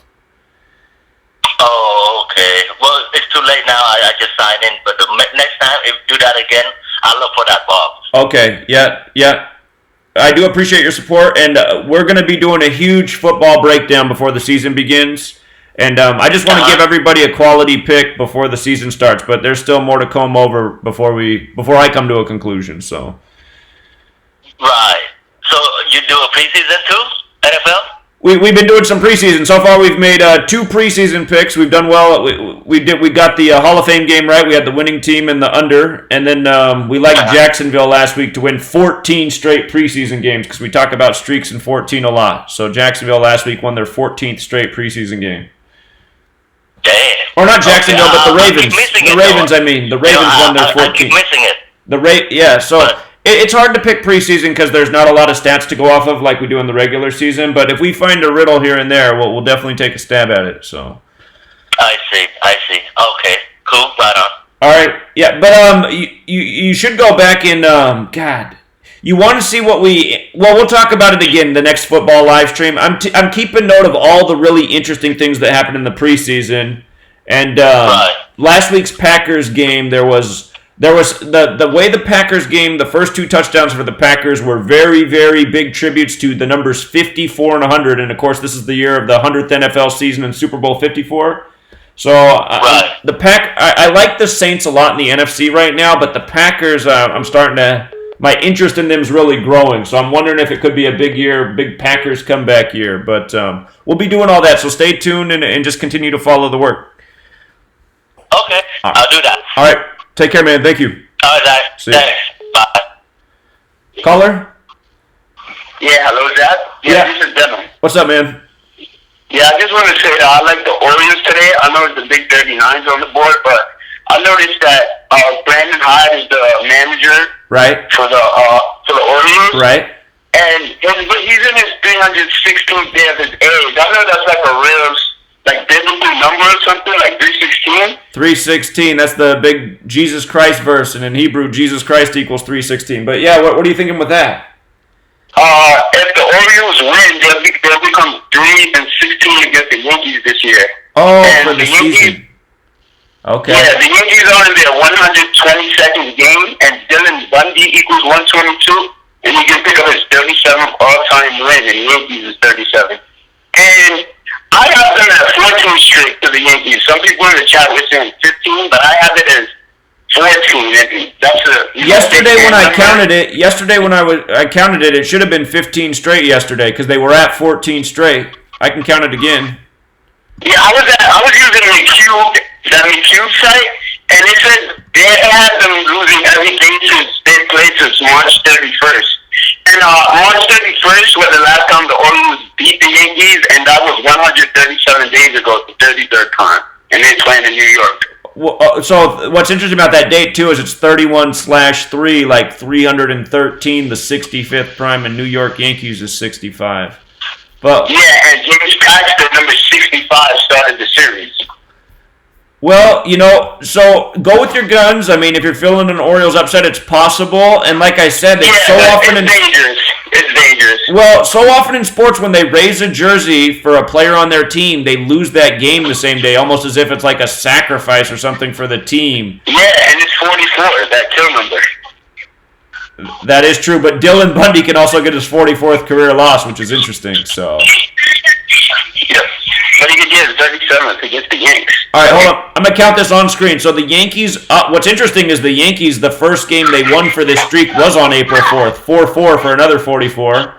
Oh, Okay. Well, it's too late now. I just signed in, but next time if you do that again, I'll look for that box. Okay, yeah. I do appreciate your support, and we're going to be doing a huge football breakdown before the season begins. And I just want to give everybody a quality pick before the season starts, but there's still more to comb over before I come to a conclusion. So. Right. So you do a preseason too, NFL? We've been doing some preseason. So far, we've made 2 preseason picks. We've done well. We got the Hall of Fame game right. We had the winning team and the under, and then we liked Jacksonville last week to win 14 straight preseason games because we talk about streaks in 14 a lot. So Jacksonville last week won their 14th straight preseason game. Damn. Or not Jacksonville, but the Ravens. The Ravens, I mean, the Ravens won their 14th. I keep missing it. So. It's hard to pick preseason because there's not a lot of stats to go off of like we do in the regular season. But if we find a riddle here and there, we'll definitely take a stab at it. So. I see. Okay, cool. Right on. All right, yeah, but you should go back and God, you want to see what we'll talk about it again the next football live stream. I'm keeping note of all the really interesting things that happened in the preseason, and last week's Packers game there was the way the Packers game, the first 2 touchdowns for the Packers were very, very big tributes to the numbers 54 and 100. And, of course, this is the year of the 100th NFL season and Super Bowl 54. So I like the Saints a lot in the NFC right now, but the Packers, my interest in them is really growing. So I'm wondering if it could be a big year, big Packers comeback year. But we'll be doing all that. So stay tuned and just continue to follow the work. Okay, I'll do that. All right. Take care, man. Thank you. All right. See you. Thanks. Bye. Caller? Yeah, hello, Zach. Yeah, this is Devin. What's up, man? Yeah, I just want to say I like the Orioles today. I know it's the big 39s on the board, but I noticed that Brandon Hyde is the manager for the Orioles. Right. And he's in his 316th day of his age. I know that's like a real biblical number or something, like 316. 316, that's the big Jesus Christ verse, and in Hebrew, Jesus Christ equals 316. But yeah, what are you thinking with that? If the Orioles win, they'll become 3-16 against the Yankees this year. Oh, and for the season. Okay. Yeah, the Yankees are in their 122nd game, and Dylan Bundy equals 122, and he can pick up his 37th all-time win, and the Yankees is 37. And I have them at 14 straight to the Yankees. Some people in the chat were saying 15, but I have it as 14. And that's yesterday when I counted it, I counted it. It should have been 15 straight yesterday because they were at 14 straight. I can count it again. Yeah, I was using the McCube site, and it said they had them losing every game since they played since March 31st. And March 31st was the last time the Orioles beat the Yankees, and that was 137 days ago, the 33rd time. And they're playing in New York. Well, so what's interesting about that date, too, is it's 31/3, like 313, the 65th prime, and New York Yankees is 65. But, yeah, and James Paxton, number 65, started the series. Well, so go with your guns. I mean, if you're feeling an Orioles upset, it's possible. And like I said, it's dangerous. It's dangerous. Well, so often in sports, when they raise a jersey for a player on their team, they lose that game the same day, almost as if it's like a sacrifice or something for the team. Yeah, and it's 44, that kill number. That is true, but Dylan Bundy can also get his 44th career loss, which is interesting. So. Yep. But he could get his 37th against the Yanks. All right, hold on. I'm going to count this on screen. So the Yankees, what's interesting is the Yankees, the first game they won for this streak was on April 4th. 4-4 for another 44.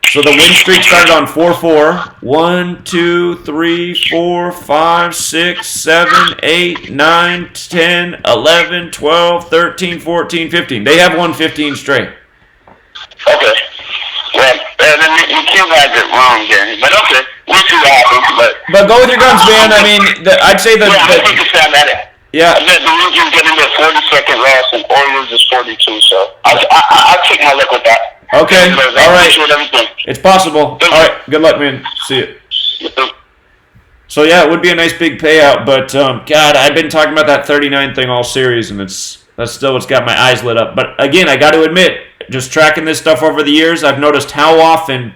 So the win streak started on 4-4. 1, 2, 3, 4, 5, 6, 7, 8, 9, 10, 11, 12, 13, 14, 15. They have won 15 straight. Okay. Well, you can't have it wrong then. But okay. We'll see what happens. But go with your guns, man. I mean, I'd say that. Yeah, I think it's at it. Yeah. The Yankees getting their 42nd loss, and Orioles is 42. So I'll take my luck with that. Okay. All right. It's possible. All right. Good luck, man. See you. So yeah, it would be a nice big payout, but God, I've been talking about that 39 thing all series, and that's still what's got my eyes lit up. But again, I got to admit, just tracking this stuff over the years, I've noticed how often.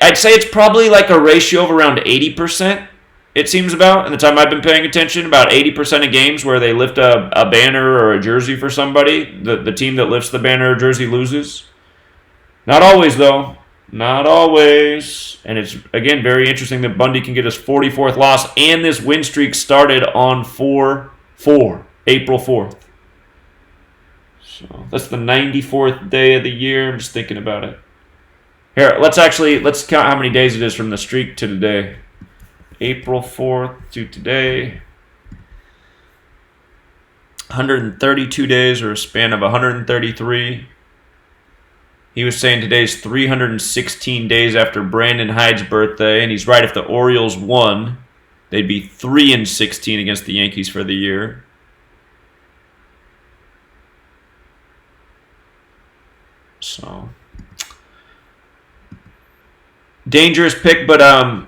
I'd say it's probably like a ratio of around 80%. it seems about, in the time I've been paying attention, about 80% of games where they lift a banner or a jersey for somebody, the team that lifts the banner or jersey loses. Not always, though. Not always. And it's, again, very interesting that Bundy can get his 44th loss, and this win streak started on 4/4, April 4th. So that's the 94th day of the year. I'm just thinking about it. Here, let's count how many days it is from the streak to today. April 4th to today. 132 days, or a span of 133. He was saying today's 316 days after Brandon Hyde's birthday, and he's right. If the Orioles won, they'd be 3-16 against the Yankees for the year. So, dangerous pick, but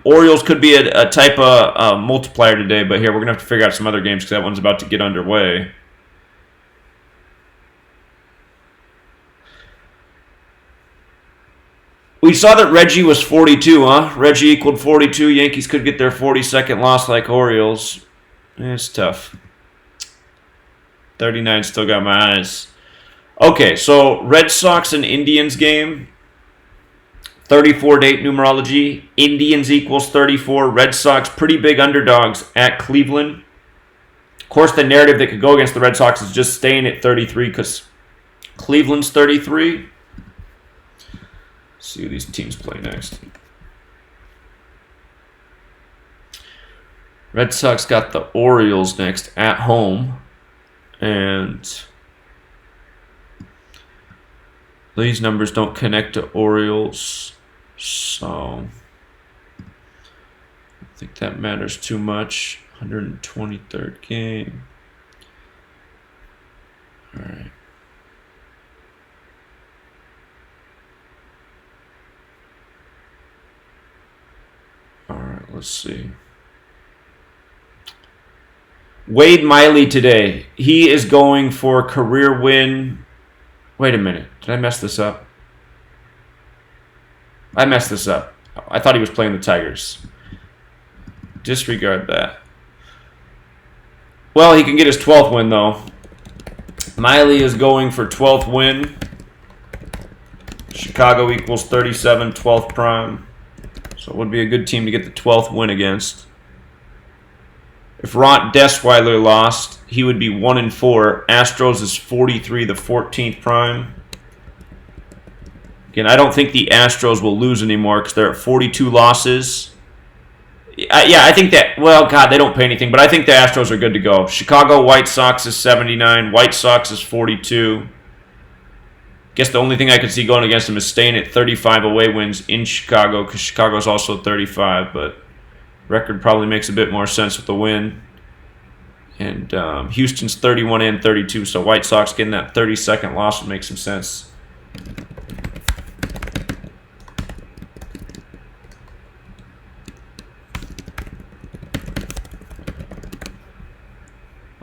Orioles could be a type of multiplier today. But here, we're going to have to figure out some other games because that one's about to get underway. We saw that Reggie was 42, huh? Reggie equaled 42. Yankees could get their 42nd loss like Orioles. It's tough. 39 still got my eyes. Okay, so Red Sox and Indians game. 34 date numerology. Indians equals 34. Red Sox pretty big underdogs at Cleveland. Of course, the narrative that could go against the Red Sox is just staying at 33 because Cleveland's 33. See who these teams play next. Red Sox got the Orioles next at home. And these numbers don't connect to Orioles. So I think that matters too much. 123rd game. All right. Let's see. Wade Miley today. He is going for a career win. Wait a minute. Did I mess this up? I messed this up. I thought he was playing the Tigers. Disregard that. Well, he can get his 12th win, though. Miley is going for 12th win. Chicago equals 37, 12th prime. So it would be a good team to get the 12th win against. If Ront Desweiler lost, he would be 1-4. Astros is 43, the 14th prime. Again, I don't think the Astros will lose anymore because they're at 42 losses. Yeah, I think that, well, God, they don't pay anything, but I think the Astros are good to go. Chicago White Sox is 79. White Sox is 42. Guess the only thing I could see going against them is staying at 35 away wins in Chicago because Chicago's also 35, but record probably makes a bit more sense with the win. And Houston's 31 and 32, so White Sox getting that 32nd loss would make some sense.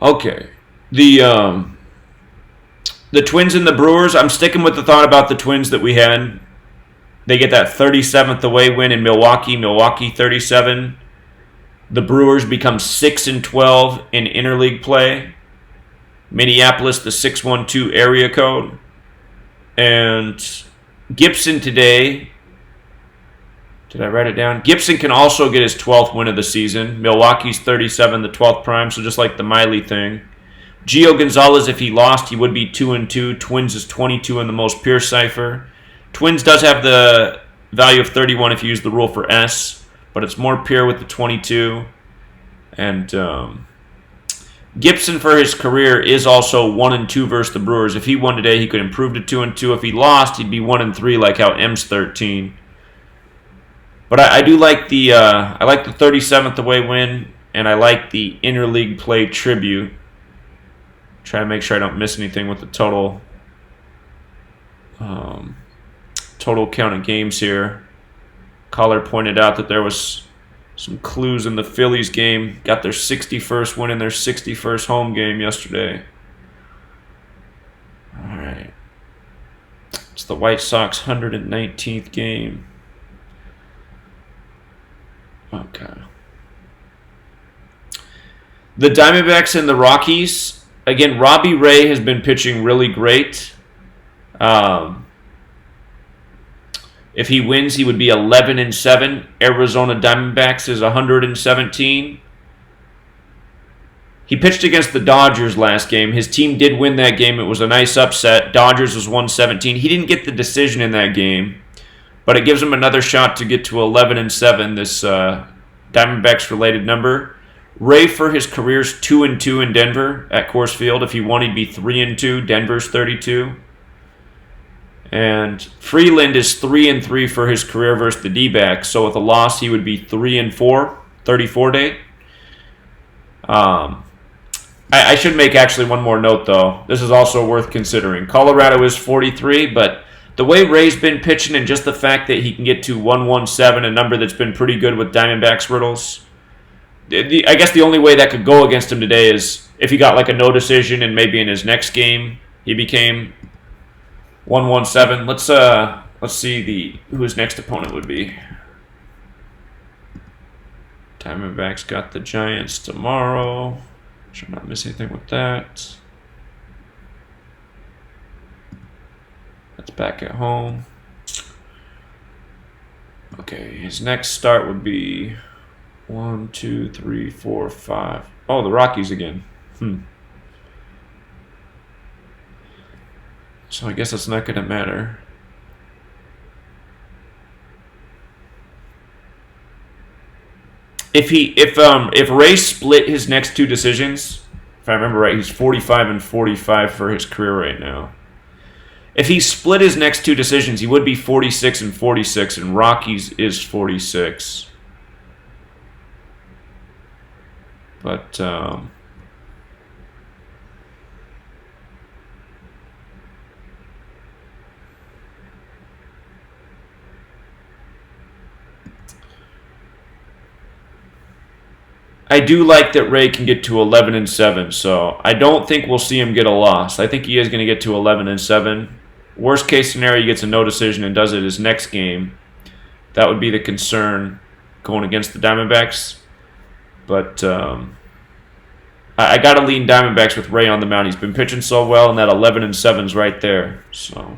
Okay. The Twins and the Brewers, I'm sticking with the thought about the Twins that we had. They get that 37th away win in Milwaukee. Milwaukee 37. The Brewers become 6-12 in interleague play. Minneapolis, the 612 area code. And Gibson today, did I write it down? Gibson can also get his 12th win of the season. Milwaukee's 37, the 12th prime, so just like the Miley thing. Gio Gonzalez, if he lost, he would be 2-2. Twins is 22 in the most pure cipher. Twins does have the value of 31 if you use the rule for S, but it's more pure with the 22. And Gibson, for his career, is also 1-2 versus the Brewers. If he won today, he could improve to 2-2. If he lost, he'd be 1-3, like how M's 13. But I do like the 37th away win, and I like the interleague play tribute. Try to make sure I don't miss anything with the total count of games here. Caller pointed out that there was some clues in the Phillies game. Got their 61st win in their 61st home game yesterday. All right. It's the White Sox 119th game. Okay. The Diamondbacks and the Rockies. Again, Robbie Ray has been pitching really great. If he wins, he would be 11-7. Arizona Diamondbacks is 117. He pitched against the Dodgers last game. His team did win that game. It was a nice upset. Dodgers was 117. He didn't get the decision in that game, but it gives him another shot to get to 11-7. This Diamondbacks related number. Ray for his career's 2-2 in Denver at Coors Field. If he won, he'd be 3-2. Denver's 32. And Freeland is 3-3 for his career versus the D-backs. So with a loss, he would be 3-4, 34 day. I should make actually one more note though. This is also worth considering. Colorado is 43, but the way Ray's been pitching and just the fact that he can get to 117, a number that's been pretty good with Diamondbacks riddles. I guess the only way that could go against him today is if he got like a no decision and maybe in his next game he became 117. Let's see who his next opponent would be. Diamondbacks got the Giants tomorrow. Should not miss anything with that. That's back at home. Okay, his next start would be 1, 2, 3, 4, 5. Oh, the Rockies again. So I guess it's not going to matter. If Ray split his next two decisions, if I remember right, he's 45-45 for his career right now. If he split his next two decisions, he would be 46-46, and Rockies is 46. But I do like that Ray can get to 11-7, so I don't think we'll see him get a loss. I think he is going to get to 11-7. Worst case scenario, he gets a no decision and does it his next game. That would be the concern going against the Diamondbacks. But I got to lean Diamondbacks with Ray on the mound. He's been pitching so well, and that 11-7's right there. So,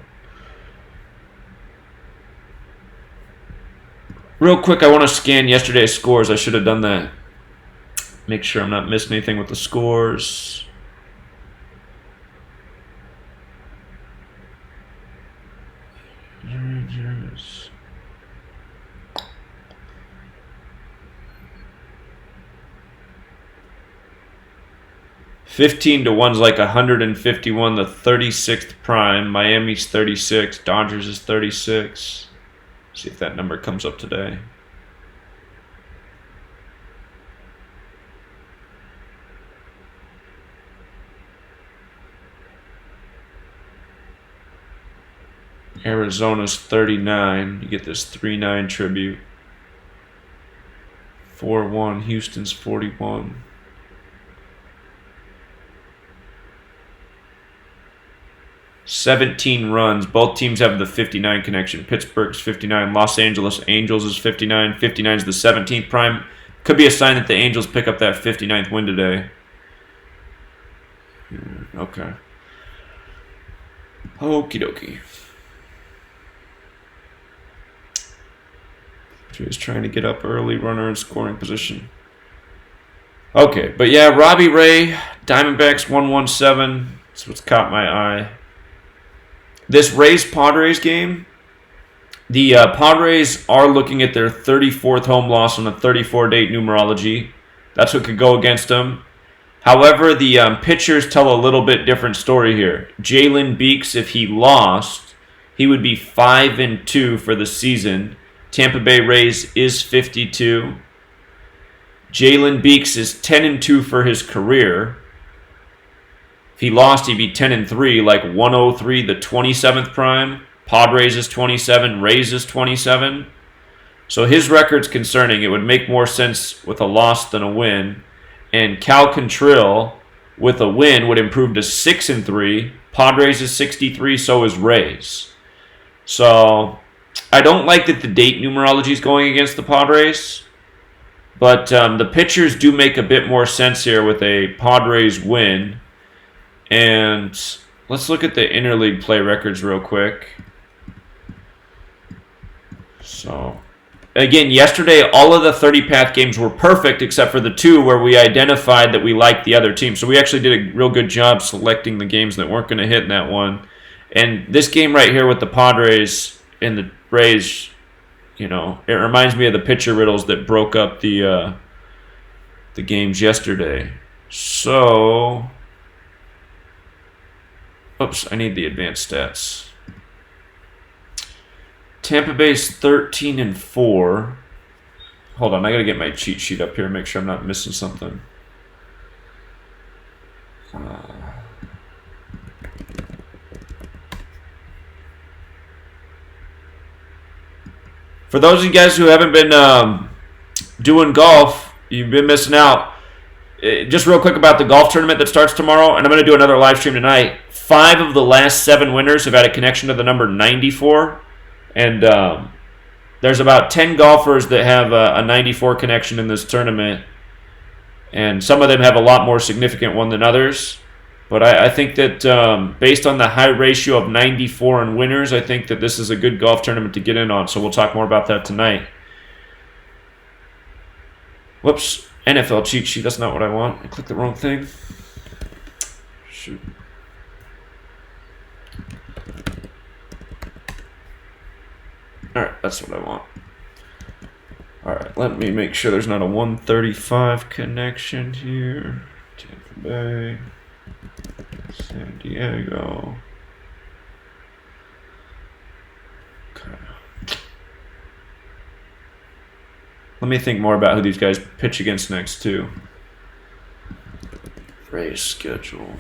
real quick, I want to scan yesterday's scores. I should have done that. Make sure I'm not missing anything with the scores. Rangers. $15-1's like 151. The 36th prime. Miami's 36. Dodgers is 36. See if that number comes up today. Arizona's 39. You get this 3-9 tribute. 4-1. Houston's 41. $17 runs. Both teams have the 59 connection. Pittsburgh's 59. Los Angeles Angels is 59. 59 is the 17th prime. Could be a sign that the Angels pick up that 59th win today. Okay. Okie dokie. He's trying to get up early, runner in scoring position. Okay, but yeah, Robbie Ray, Diamondbacks 117. That's what's caught my eye. This Rays-Padres game, the Padres are looking at their 34th home loss on a 34-date numerology. That's what could go against them. However, the pitchers tell a little bit different story here. Jalen Beeks, if he lost, he would be 5-2 for the season. Tampa Bay Rays is 52. Jalen Beeks is 10-2 for his career. If he lost, he'd be 10-3, like 103, the 27th prime. Padres is 27, Rays is 27. So his record's concerning. It would make more sense with a loss than a win. And Cal Contrill, with a win, would improve to 6-3. Padres is 63, so is Rays. So I don't like that the date numerology is going against the Padres, But the pitchers do make a bit more sense here with a Padres win. And let's look at the interleague play records real quick. So, again, yesterday, all of the 30-path games were perfect except for the 2 where we identified that we liked the other team. So we actually did a real good job selecting the games that weren't going to hit in that one. And this game right here with the Padres and the Rays, you know, it reminds me of the pitcher riddles that broke up the games yesterday. So, oops, I need the advanced stats. Tampa Bay's 13-4. Hold on, I gotta get my cheat sheet up here and make sure I'm not missing something. For those of you guys who haven't been doing golf, you've been missing out. Just real quick about the golf tournament that starts tomorrow, and I'm going to do another live stream tonight. 5 of the last 7 winners have had a connection to the number 94. And there's about 10 golfers that have a 94 connection in this tournament. And some of them have a lot more significant one than others. But I think that based on the high ratio of 94 in winners, I think that this is a good golf tournament to get in on. So we'll talk more about that tonight. Whoops. NFL cheat sheet. That's not what I want. I clicked the wrong thing. Shoot. Alright, that's what I want. Alright, let me make sure there's not a 135 connection here. Tampa Bay. San Diego. Okay. Let me think more about who these guys pitch against next, too. Race schedule.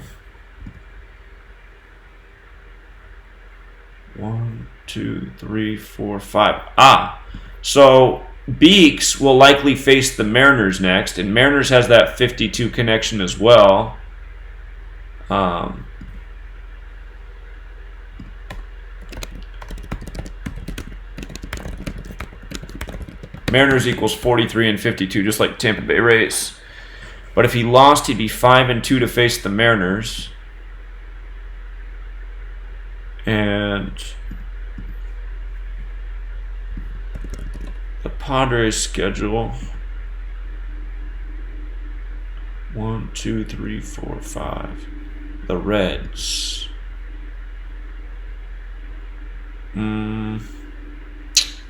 1, 2, 3, 4, 5. So Beeks will likely face the Mariners next, and Mariners has that 52 connection as well. Mariners equals 43 and 52, just like Tampa Bay Rays. But if he lost, he'd be 5-2 to face the Mariners. And the Padres schedule. 1, 2, 3, 4, 5. The Reds.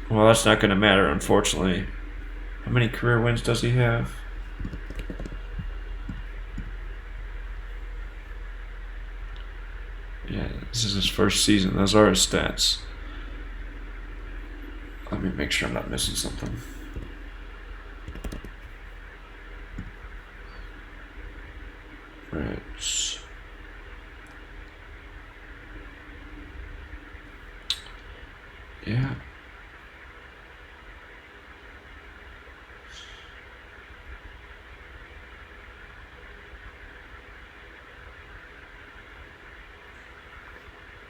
Well, that's not going to matter, unfortunately. How many career wins does he have? Yeah, this is his first season. Those are his stats. Let me make sure I'm not missing something. Reds. Yeah.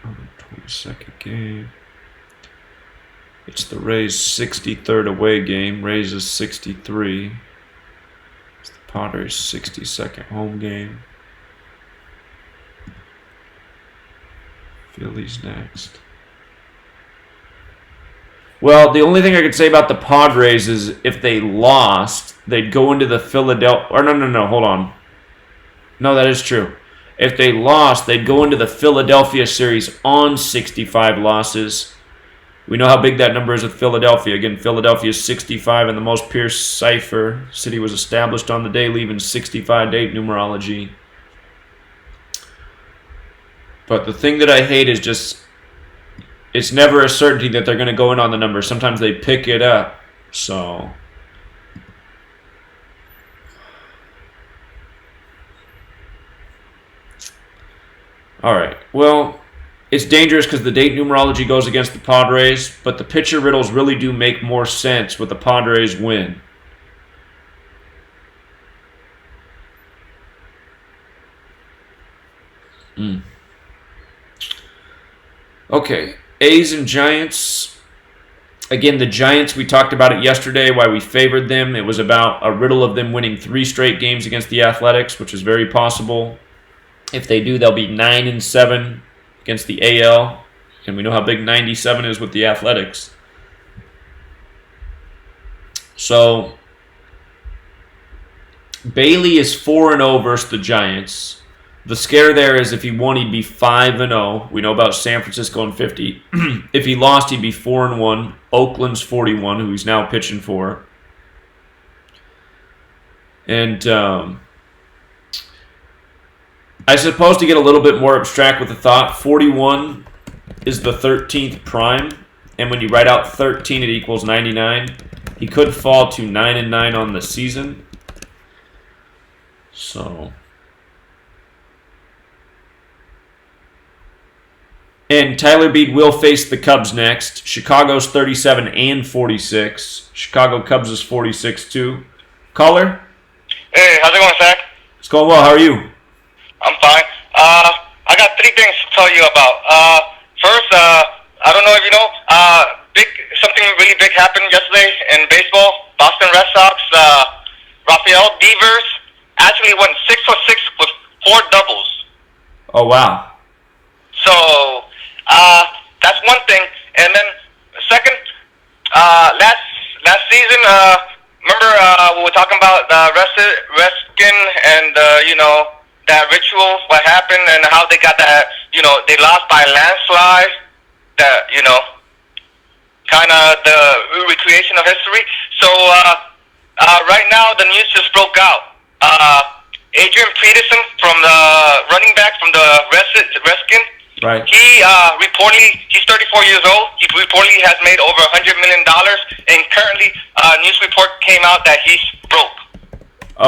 On the 22nd game. It's the Rays' 63rd away game. Rays is 63. It's the Padres' 62nd home game. Phillies next. Well, the only thing I could say about the Padres is if they lost, they'd go into the Philadelphia... Or no, hold on. No, that is true. If they lost, they'd go into the Philadelphia series on 65 losses. We know how big that number is with Philadelphia. Again, Philadelphia is 65 in the most pierced cipher. City was established on the day, leaving 65 date numerology. But the thing that I hate is just, it's never a certainty that they're going to go in on the number. Sometimes they pick it up. So, all right. Well, it's dangerous because the date numerology goes against the Padres, but the pitcher riddles really do make more sense with the Padres win. Okay, A's and Giants. Again, the Giants, we talked about it yesterday, why we favored them. It was about a riddle of them winning 3 straight games against the Athletics, which is very possible. If they do, they'll be 9-7 against the AL. And we know how big 97 is with the Athletics. So, Bailey is 4-0 versus the Giants. The scare there is if he won, he'd be 5-0. We know about San Francisco and 50. If he lost, he'd be 4-1. Oakland's 41, who he's now pitching for. And I suppose to get a little bit more abstract with the thought, 41 is the 13th prime. And when you write out 13, it equals 99. He could fall to 9-9 on the season. So, and Tyler Beede will face the Cubs next. Chicago's 37 and 46. Chicago Cubs is 46 too. Caller? Hey, how's it going, Zach? It's going well. How are you? I'm fine. I got 3 things to tell you about. First, I don't know if you know, something really big happened yesterday in baseball. Boston Red Sox, Rafael Devers actually went 6 for 6 with 4 doubles. Oh, wow. So, that's one thing. And then, second, last season, remember we were talking about Reskin and, that ritual, what happened, and how they got that, they lost by a landslide, that, kind of the recreation of history. So, right now, the news just broke out. Adrian Peterson from the running back from the Redskins. Right. He he's 34 years old. He reportedly has made over $100 million, and currently, a news report came out that he's broke.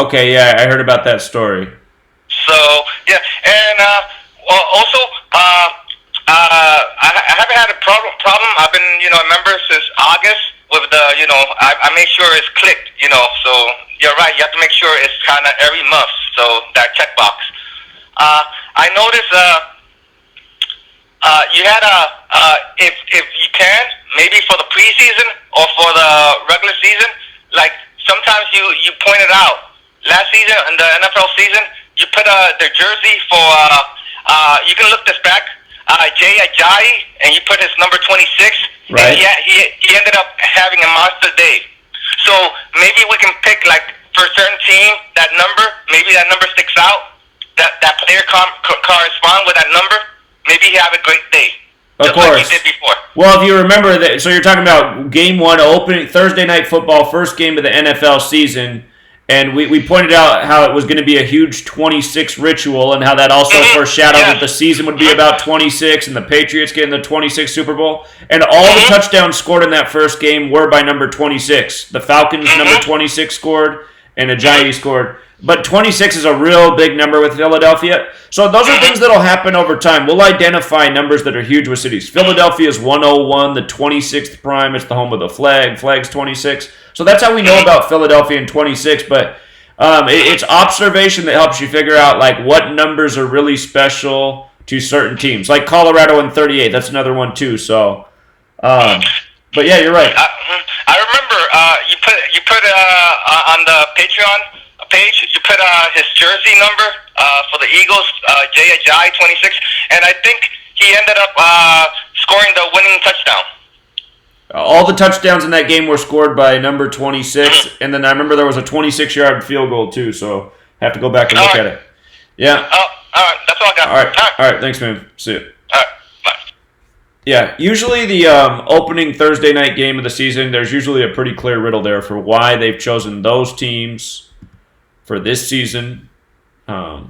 Okay, yeah, I heard about that story. So yeah, and also, I haven't had a problem. I've been a member since August with the I make sure it's clicked. So you're right. You have to make sure it's kind of every month. So that checkbox. I noticed you had if you can, maybe for the preseason or for the regular season, like sometimes you pointed out last season in the NFL season, you put their jersey for you can look this back, Jay Ajayi, and you put his number 26. Right. And he ended up having a monster day. So maybe we can pick like for a certain team that number. Maybe that number sticks out. That player correspond with that number. Maybe he have a great day. Of course. Like he did before. Well, if you remember that, so you're talking about Game 1, opening Thursday Night Football, first game of the NFL season, and we pointed out how it was going to be a huge 26 ritual, and how that also foreshadowed that the season would be about 26, and the Patriots getting the 26th Super Bowl. And all the touchdowns scored in that first game were by number 26. The Falcons, number 26 scored, and Ajayi scored. But 26 is a real big number with Philadelphia. So those are things that will happen over time. We'll identify numbers that are huge with cities. Philadelphia is 101, the 26th prime. It's the home of the flag. Flag's 26. So that's how we know about Philadelphia in 26. But it's observation that helps you figure out like what numbers are really special to certain teams. Like Colorado in 38. That's another one too. So, but yeah, you're right. I remember you put on the Patreon page, you put his jersey number for the Eagles, Jay Ajayi, 26, and I think he ended up scoring the winning touchdown. All the touchdowns in that game were scored by number 26, and then I remember there was a 26-yard field goal too, so I have to go back and look at it. Yeah. Oh, all right, that's all I got. All right, thanks, man. See you. All right, bye. Yeah, usually the opening Thursday night game of the season, there's usually a pretty clear riddle there for why they've chosen those teams for this season. A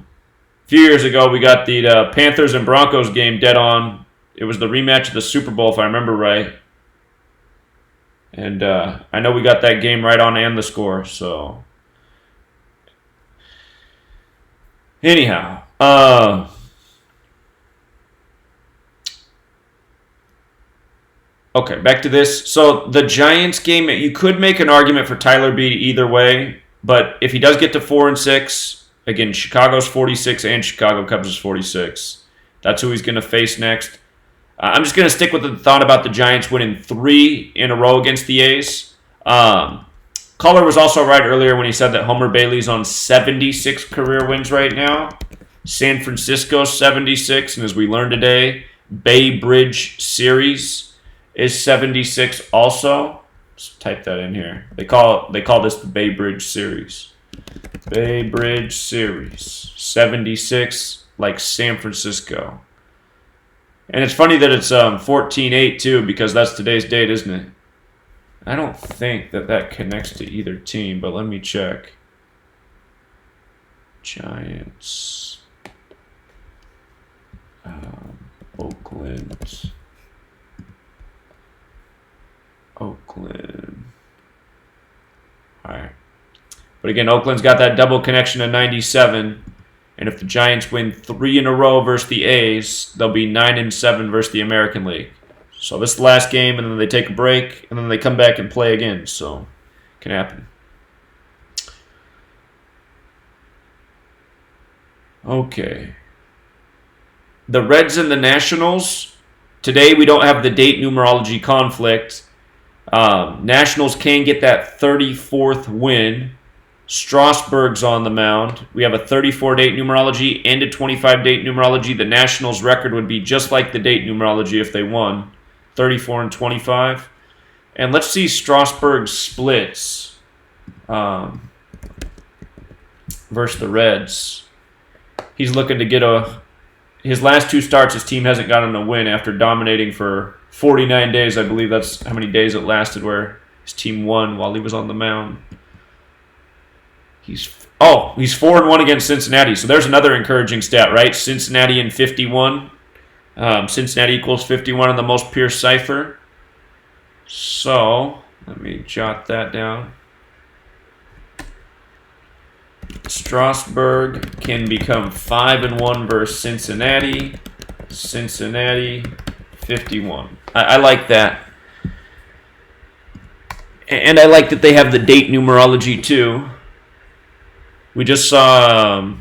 few years ago, we got the Panthers and Broncos game dead on. It was the rematch of the Super Bowl, if I remember right. And I know we got that game right on and the score. So, anyhow, okay, back to this. So the Giants game, you could make an argument for Tyler Beede either way. But if he does get to 4-6, again, Chicago's 46 and Chicago Cubs is 46. That's who he's going to face next. I'm just going to stick with the thought about the Giants winning 3 in a row against the A's. Caller was also right earlier when he said that Homer Bailey's on 76 career wins right now. San Francisco 76, and as we learned today, Bay Bridge Series is 76 also. Let's type that in here. They call this the Bay Bridge Series. Bay Bridge Series 76, like San Francisco. And it's funny that it's 14-8 too, because that's today's date, isn't it? I don't think that connects to either team, but let me check. Giants. Oakland. All right. But again, Oakland's got that double connection to 97. And if the Giants win 3 in a row versus the A's, they'll be 9-7 versus the American League. So this is the last game, and then they take a break, and then they come back and play again. So it can happen. Okay. The Reds and the Nationals. Today we don't have the date numerology conflict. Nationals can get that 34th win. Strasburg's on the mound. We have a 34 date numerology and a 25 date numerology. The Nationals record would be just like the date numerology if they won. 34 and 25. And let's see Strasburg's splits versus the Reds. He's looking to get his last 2 starts, his team hasn't gotten a win after dominating for 49 days. I believe that's how many days it lasted where his team won while he was on the mound. He's 4-1 against Cincinnati. So there's another encouraging stat, right? Cincinnati in 51. Cincinnati equals 51 in the most pure cipher. So let me jot that down. Strasburg can become 5-1 versus Cincinnati. Cincinnati 51. I like that. And I like that they have the date numerology too. We just saw,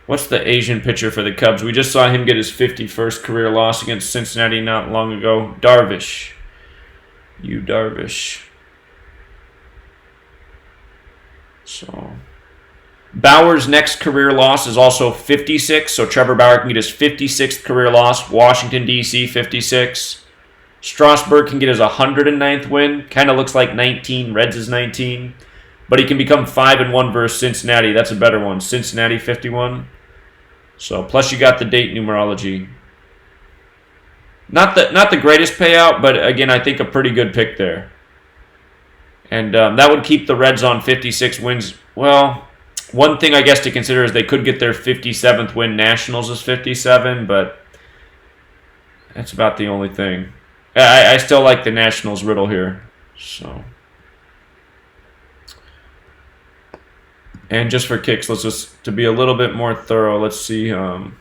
what's the Asian pitcher for the Cubs? We just saw him get his 51st career loss against Cincinnati not long ago. Darvish. Darvish. So, Bauer's next career loss is also 56. So Trevor Bauer can get his 56th career loss. Washington, D.C., 56. Strasburg can get his 109th win. Kind of looks like 19. Reds is 19. But he can become 5-1 versus Cincinnati. That's a better one. Cincinnati 51. So plus you got the date numerology. Not the greatest payout, but again I think a pretty good pick there. And that would keep the Reds on 56 wins. Well, one thing I guess to consider is they could get their 57th win. Nationals is 57, but that's about the only thing. I still like the Nationals riddle here. So. And just for kicks, let's just, to be a little bit more thorough, let's see who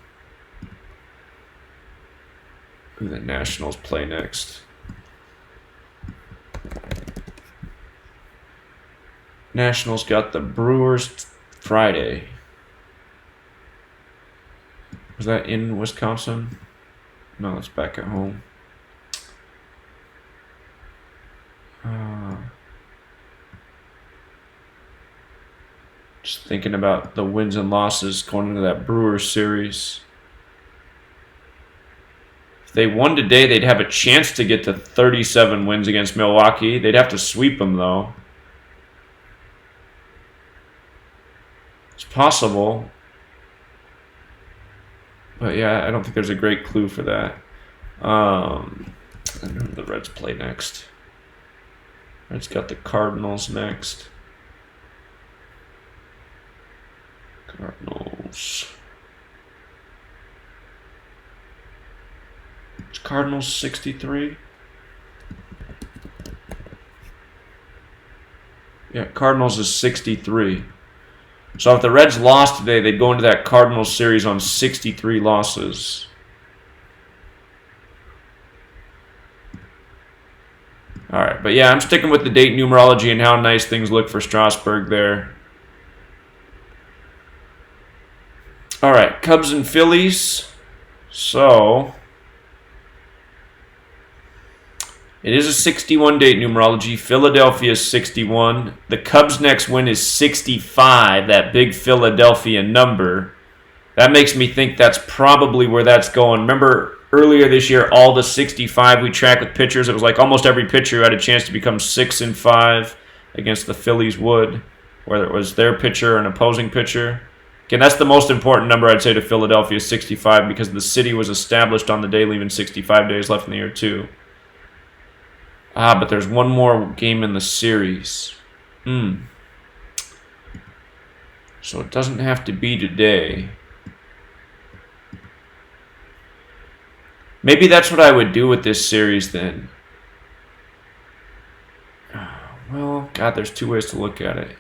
the Nationals play next. Nationals got the Brewers Friday. Was that in Wisconsin? No, it's back at home. Just thinking about the wins and losses going into that Brewers series. If they won today, they'd have a chance to get to 37 wins against Milwaukee. They'd have to sweep them, though. It's possible. But yeah, I don't think there's a great clue for that. I don't know who the Reds play next. Reds got the Cardinals next. Cardinals. It's Cardinals 63. Yeah, Cardinals is 63. So if the Reds lost today, they'd go into that Cardinals series on 63 losses. All right, but yeah, I'm sticking with the date numerology and how nice things look for Strasburg there. All right, Cubs and Phillies. So, It is a 61 date numerology. Philadelphia is 61. The Cubs' next win is 65, that big Philadelphia number. That makes me think that's probably where that's going. Remember earlier this year, all the 65 we tracked with pitchers, it was like almost every pitcher who had a chance to become 6-5 against the Phillies would, whether it was their pitcher or an opposing pitcher. Again, that's the most important number I'd say to Philadelphia, 65, because the city was established on the day, leaving 65 days left in the year, too. But there's one more game in the series. So it doesn't have to be today. Maybe that's what I would do with this series then. Well, God, there's two ways to look at it.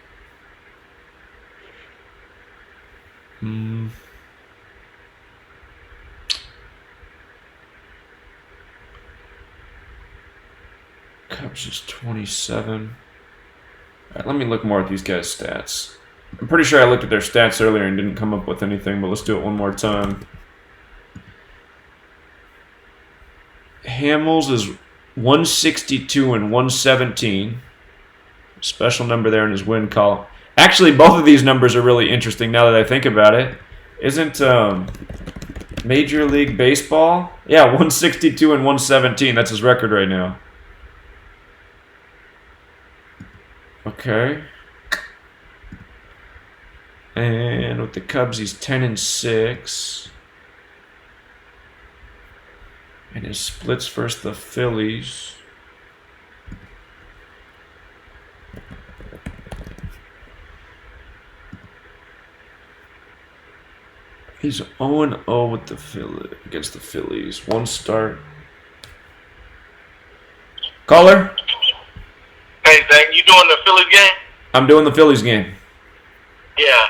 Cubs is 27. All right, let me look more at these guys' stats. I'm pretty sure I looked at their stats earlier and didn't come up with anything, but let's do it one more time. Hamels is 162 and 117. Special number there in his win column. Actually, both of these numbers are really interesting now that I think about it. Isn't Major League Baseball? Yeah, 162 and 117. That's his record right now. Okay. And with the Cubs, he's 10-6. And his splits versus the Phillies. He's 0-0 with the against the Phillies. One start. Caller? Hey, Zach, you doing the Phillies game? I'm doing the Phillies game. Yeah.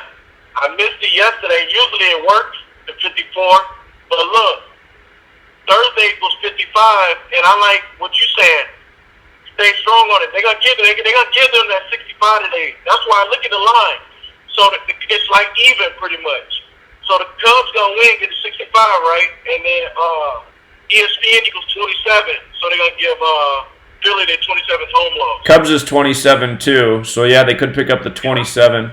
I missed it yesterday. Usually it works, the 54. But look, Thursday was 55, and I like what you said. Stay strong on it. They're gonna give them that 65 today. That's why I look at the line. So it's like even pretty much. So the Cubs gonna win, get the 65 right, and then ESPN equals 27. So they're gonna give Philly their 27th home loss. Cubs is 27 too, so yeah, they could pick up the 27.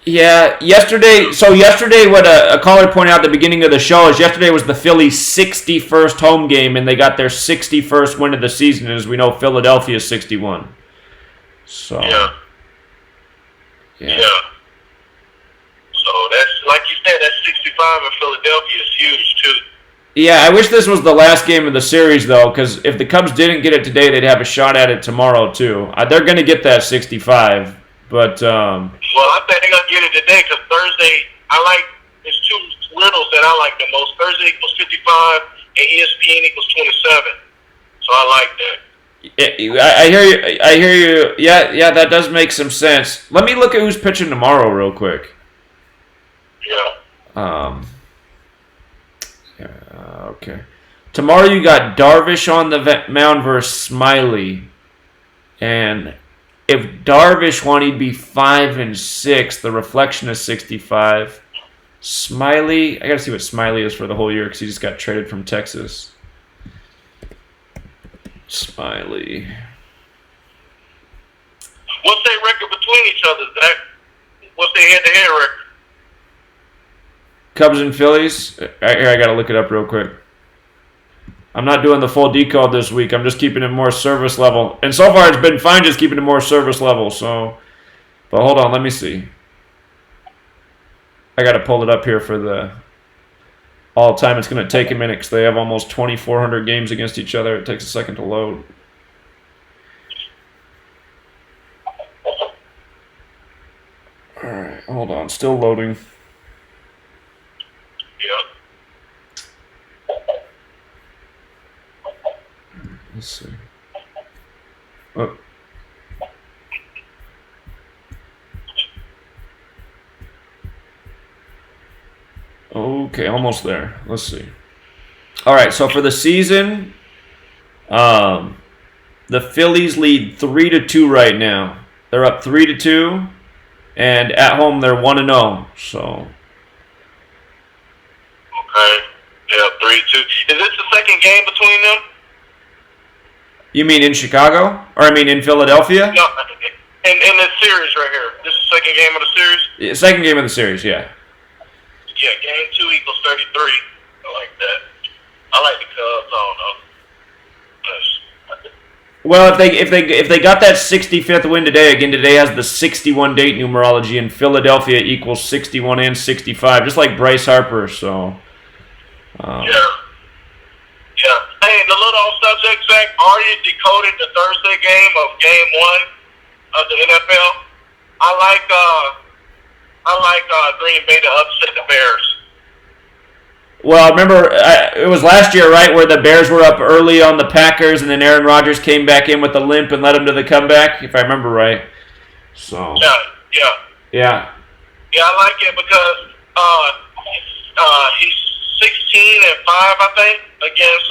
Yeah, yesterday, what a caller pointed out at the beginning of the show is yesterday was the Phillies' 61st home game, and they got their 61st win of the season. As we know, Philadelphia's 61. So yeah. So that's like you said, that 65 in Philadelphia is huge too. Yeah, I wish this was the last game of the series though, because if the Cubs didn't get it today, they'd have a shot at it tomorrow too. They're going to get that 65, but well, I think they're gonna get it today because Thursday. It's two riddles that I like the most. Thursday equals 55 and ESPN equals 27. So I like that. I hear you. Yeah, that does make some sense. Let me look at who's pitching tomorrow real quick. Yeah. Okay. Tomorrow you got Darvish on the mound versus Smiley, and if Darvish won, he'd be 5-6. The reflection is 65. Smiley, I gotta see what Smiley is for the whole year because he just got traded from Texas. Smiley. What's their record between each other, Zach? What's their head-to-head record? Cubs and Phillies. Here, I gotta look it up real quick. I'm not doing the full decode this week. I'm just keeping it more service level. And so far, it's been fine just keeping it more service level. So, but hold on, let me see. I got to pull it up here for the all-time. It's going to take a minute because they have almost 2,400 games against each other. It takes a second to load. All right, hold on. Still loading. Yep. Let's see. Oh. Okay, almost there. Let's see. All right, so for the season, the Phillies lead 3-2 right now. They're up 3-2, and at home they're 1-0. So. Okay. Yeah, 3-2. Is this the second game between them? You mean in Chicago? Or I mean in Philadelphia? No, in this series right here. This is the second game of the series? Yeah, second game of the series, yeah. Yeah, game 2 equals 33. I like that. I like the Cubs. I don't know. Well, if they got that 65th win today, again today has the 61 date numerology, and Philadelphia equals 61 and 65, just like Bryce Harper. So. Yeah. Hey, the little off subject, Zach. Are you decoded the Thursday game of Game 1 of the NFL? I like Green Bay to upset the Bears. Well, I remember it was last year, right, where the Bears were up early on the Packers, and then Aaron Rodgers came back in with a limp and led them to the comeback, if I remember right. So. Yeah, I like it because he's 16-5, I think, against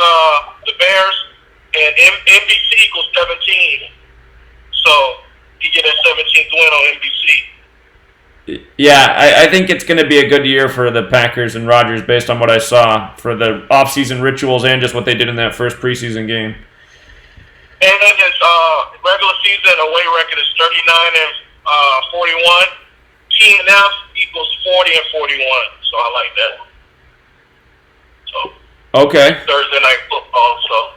the Bears, and NBC equals 17. So he get a 17th win on NBC. Yeah, I think it's going to be a good year for the Packers and Rodgers based on what I saw for the offseason rituals and just what they did in that first preseason game. And then his regular season away record is 39-41. T&F equals 40-41. So I like that. So okay. Thursday night football. So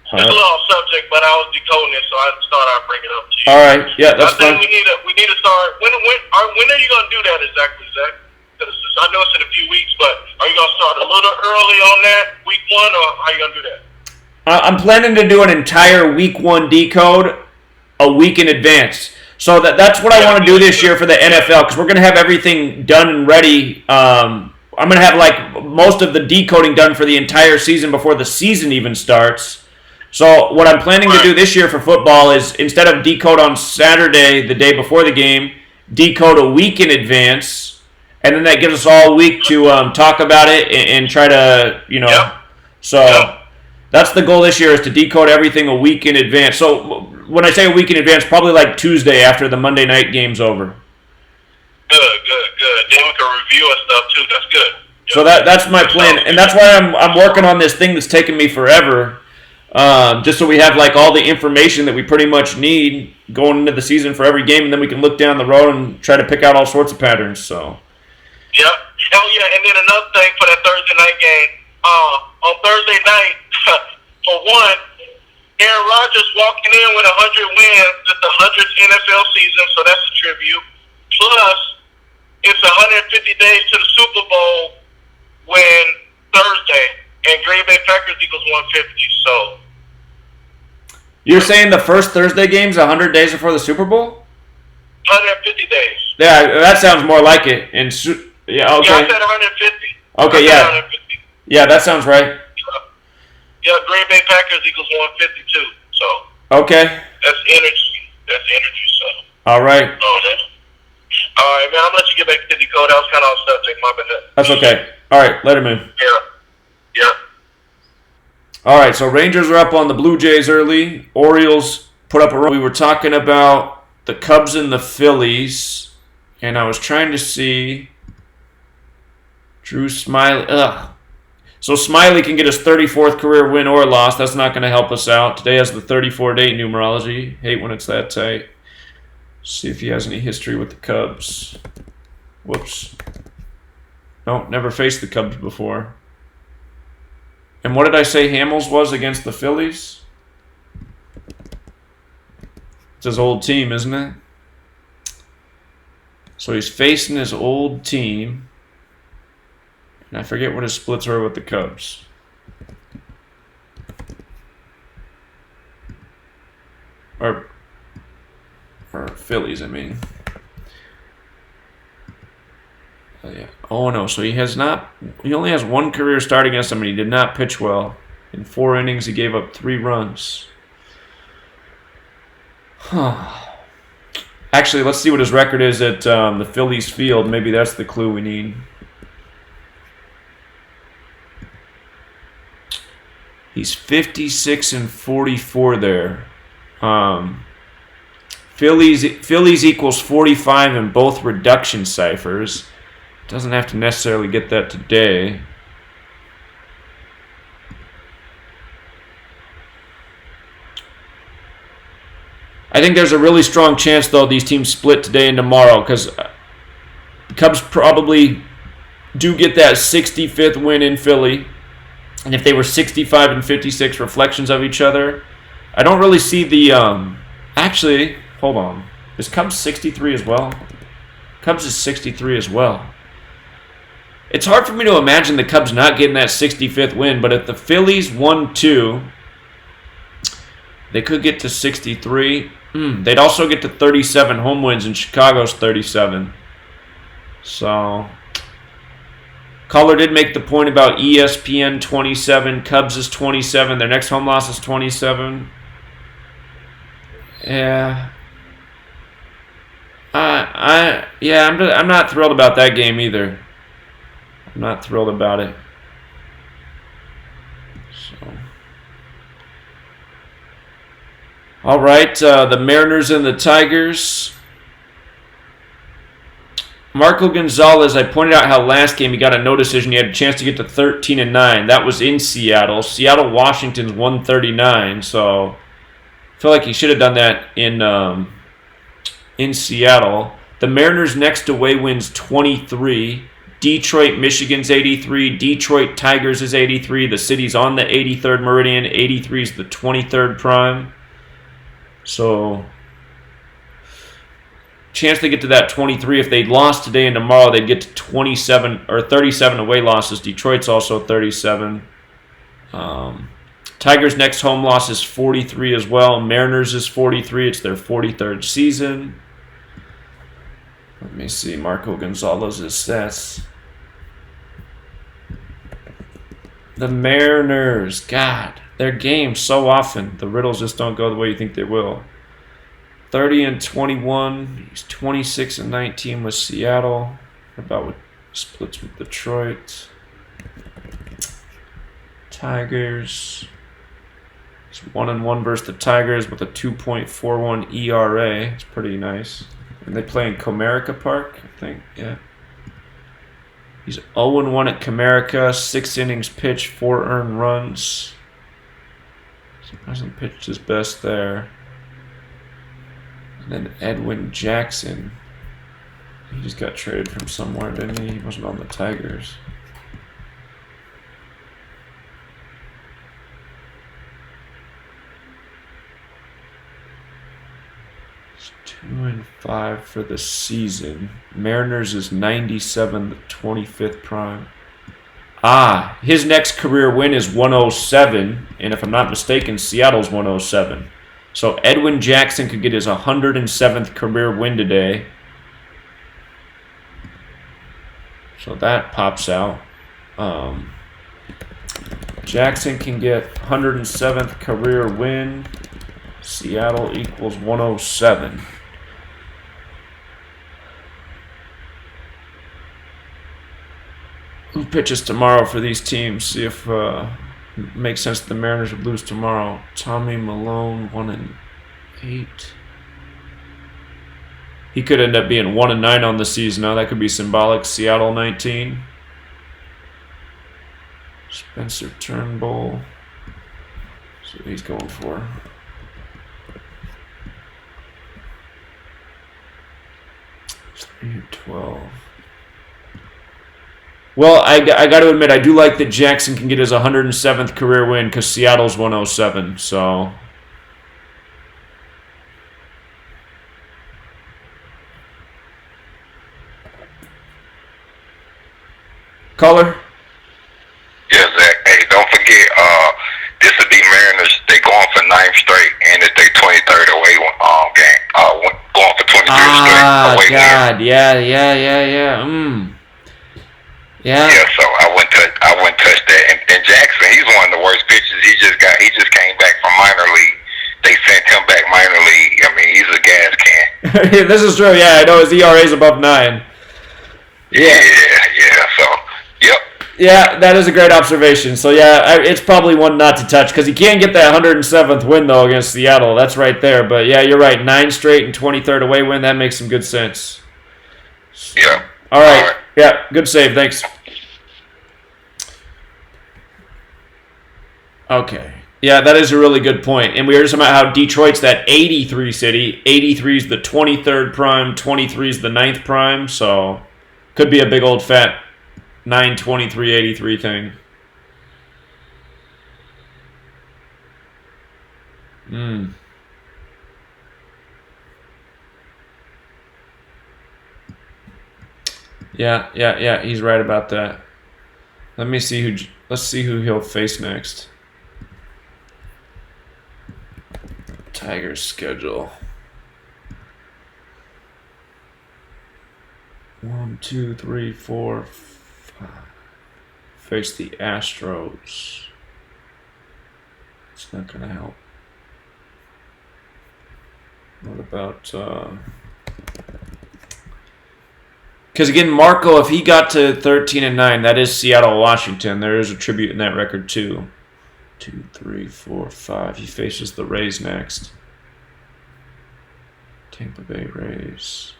it's a little off subject, but I was decoding it, so I thought I'd bring it up to you. All right. Yeah, that's fine. I think we need to start. When are you gonna do that exactly, Zach? Because I know it's in a few weeks, but are you gonna start a little early on that week 1, or how you gonna do that? I'm planning to do an entire week 1 decode a week in advance. So that's what I want to do this year for the NFL, because we're going to have everything done and ready. I'm going to have like most of the decoding done for the entire season before the season even starts. So what I'm planning to do this year for football is, instead of decode on Saturday, the day before the game, decode a week in advance, and then that gives us all week to talk about it and try to, So that's the goal this year, is to decode everything a week in advance. So when I say a week in advance, probably like Tuesday after the Monday night game's over. Good. Then we can review and stuff too. That's good. So that's my plan, and that's why I'm working on this thing that's taken me forever. Just so we have like all the information that we pretty much need going into the season for every game, and then we can look down the road and try to pick out all sorts of patterns. So. Yep. Oh yeah, and then another thing for that Thursday night game. On Thursday night, for one, Aaron Rodgers walking in with 100 wins. It's the 100th NFL season, so that's a tribute. Plus, it's 150 days to the Super Bowl when Thursday, and Green Bay Packers equals 150. So. You're saying the first Thursday game's 100 days before the Super Bowl? 150 days. Yeah, that sounds more like it. And yeah, okay. Yeah, I said 150. Okay, yeah. 150. Yeah, that sounds right. Yeah, Green Bay Packers equals 152. So. Okay. That's energy. So. All right. All right, man. I'm gonna let you get back to the code. That was kind of off subject. My bad. That's okay. All right, let him in. Yeah. All right, so Rangers are up on the Blue Jays early. Orioles put up a run. We were talking about the Cubs and the Phillies, and I was trying to see Drew Smiley. So Smiley can get his 34th career win or loss. That's not going to help us out. Today has the 34-date numerology. Hate when it's that tight. See if he has any history with the Cubs. Whoops. No, never faced the Cubs before. And what did I say Hamels was against the Phillies? It's his old team, isn't it? So he's facing his old team. And I forget what his splits were with the Cubs. Or Phillies, I mean. Yeah. Oh no, so he only has one career start against him, and he did not pitch well. In 4 innings, he gave up 3 runs. Actually, let's see what his record is at the Phillies field. Maybe that's the clue we need. He's 56-44 there. Phillies equals 45 in both reduction ciphers. Doesn't have to necessarily get that today. I think there's a really strong chance, though, these teams split today and tomorrow because the Cubs probably do get that 65th win in Philly. And if they were 65 and 56 reflections of each other, I don't really see the... Actually, hold on. Is Cubs 63 as well? Cubs is 63 as well. It's hard for me to imagine the Cubs not getting that 65th win, but if the Phillies won 2, they could get to 63. They'd also get to 37 home wins, and Chicago's 37. So, Caller did make the point about ESPN 27, Cubs is 27, their next home loss is 27. Yeah. I'm not thrilled about that game either. I'm not thrilled about it. So, all right, the Mariners and the Tigers. Marco Gonzalez, I pointed out how last game he got a no decision. He had a chance to get to 13-9. That was in Seattle. Seattle, Washington's 139. So I feel like he should have done that in Seattle. The Mariners' next away wins 23. Detroit, Michigan's 83. Detroit Tigers is 83. The city's on the 83rd meridian. 83 is the 23rd prime. So, chance they get to that 23. If they lost today and tomorrow, they'd get to 27 or 37 away losses. Detroit's also 37. Tigers' next home loss is 43 as well. Mariners is 43. It's their 43rd season. Let me see Marco Gonzalez's stats. The Mariners, God, their games so often. The riddles just don't go the way you think they will. 30-21. He's 26-19 with Seattle. About what splits with Detroit. Tigers. He's 1-1 versus the Tigers with a 2.41 ERA. It's pretty nice. And they play in Comerica Park, I think. Yeah. He's 0-1 at Comerica. 6 innings pitched, 4 earned runs. He hasn't pitched his best there. And then Edwin Jackson. He just got traded from somewhere, didn't he? He wasn't on the Tigers. It's 2-5 for the season. Mariners is 97, the 25th prime. His next career win is 107, and if I'm not mistaken, Seattle's 107. So Edwin Jackson could get his 107th career win today. So that pops out. Jackson can get 107th career win. Seattle equals 107. Who pitches tomorrow for these teams? See if it makes sense that the Mariners would lose tomorrow. Tommy Malone, 1-8. He could end up being 1-9 on the season. Now that could be symbolic. Seattle 19. Spencer Turnbull. See what he's going for. It's 3-12. Well, I got to admit, I do like that Jackson can get his 107th career win because Seattle's 107. So, caller. Yeah, Zach. Hey, don't forget, this would be Mariners. They going for 9th straight, and it's their 23rd away game. Going for 23rd straight away God, game. Yeah. Yeah. Yeah, so I wouldn't touch that. And Jackson, he's one of the worst pitchers. He just came back from minor league. They sent him back minor league. I mean, he's a gas can. This is true. Yeah, I know his ERA is above 9. Yeah. So, yep. Yeah, that is a great observation. So yeah, it's probably one not to touch because he can't get that 107th win though against Seattle. That's right there. But yeah, you're right. 9 straight and 23rd away win. That makes some good sense. Yeah. All right. Yeah, good save. Thanks. Okay. Yeah, that is a really good point. And we were just about how Detroit's that 83 city. 83 is the 23rd prime, 23 is the 9th prime, so could be a big old fat 92383 thing. Yeah, he's right about that. Let's see who he'll face next. Tigers schedule. 1, 2, 3, 4, 5. Face the Astros. It's not gonna help. What about because again, Marco, if he got to 13-9, that is Seattle, Washington. There is a tribute in that record too. 2, 3, 4, 5. He faces the Rays next. Tampa Bay Rays.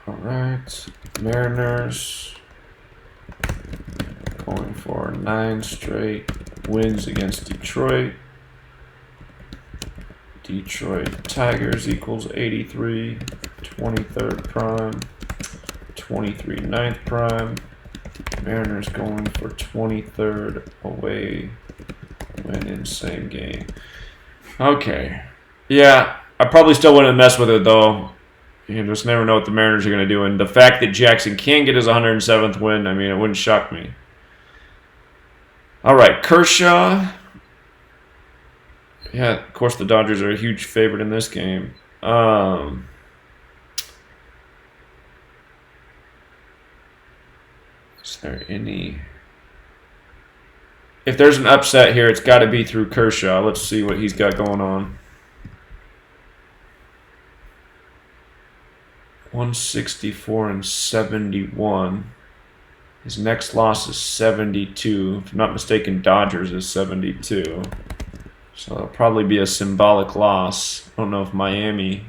All right, Mariners going for 9 straight wins against Detroit. Detroit Tigers equals 83, 23rd prime, 23 9th prime. Mariners going for 23rd away win in same game. Okay. Yeah, I probably still wouldn't mess with it though. You just never know what the Mariners are going to do. And the fact that Jackson can get his 107th win, I mean, it wouldn't shock me. All right, Kershaw. Yeah, of course the Dodgers are a huge favorite in this game. Is there any... If there's an upset here, it's got to be through Kershaw. Let's see what he's got going on. 164-71. His next loss is 72. If I'm not mistaken, Dodgers is 72. So it'll probably be a symbolic loss. I don't know if Miami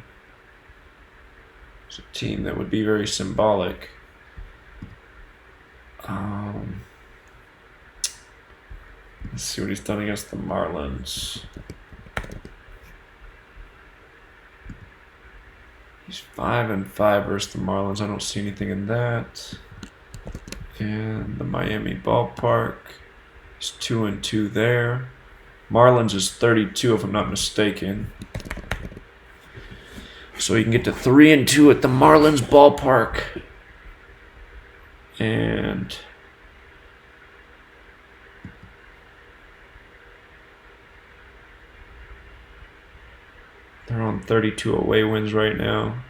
is a team that would be very symbolic. Let's see what he's done against the Marlins. He's 5-5 versus the Marlins. I don't see anything in that. And the Miami ballpark. He's 2-2 there. Marlins is 32 if I'm not mistaken. So he can get to 3-2 at the Marlins ballpark. And they're on 32 away wins right now.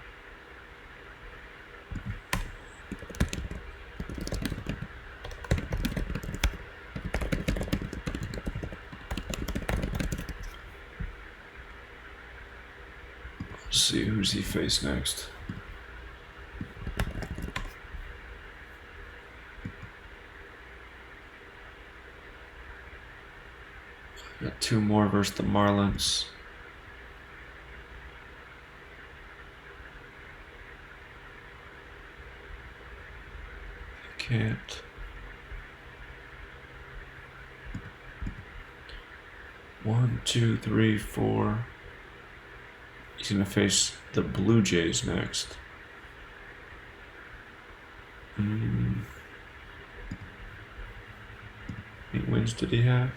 Let's see who's he face next. Got 2 more versus the Marlins. Can't. 1, 2, 3, 4. He's gonna face the Blue Jays next. How many wins did he have?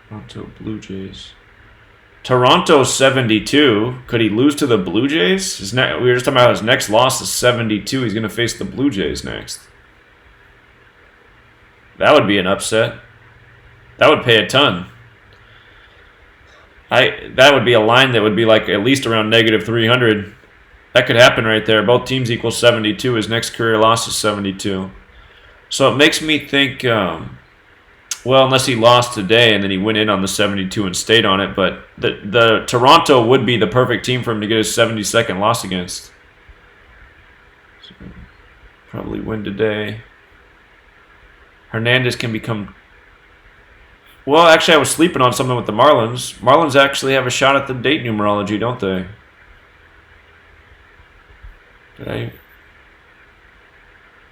Toronto Blue Jays. Toronto 72. Could he lose to the Blue Jays? We were just talking about his next loss is 72. He's going to face the Blue Jays next. That would be an upset. That would pay a ton. That would be a line that would be like at least around negative 300. That could happen right there. Both teams equal 72. His next career loss is 72. So it makes me think... well, unless he lost today and then he went in on the 72 and stayed on it, but the Toronto would be the perfect team for him to get his 72nd loss against. So probably win today. Hernandez can become Well, actually, I was sleeping on something with the Marlins. Marlins actually have a shot at the date numerology, don't they? Okay.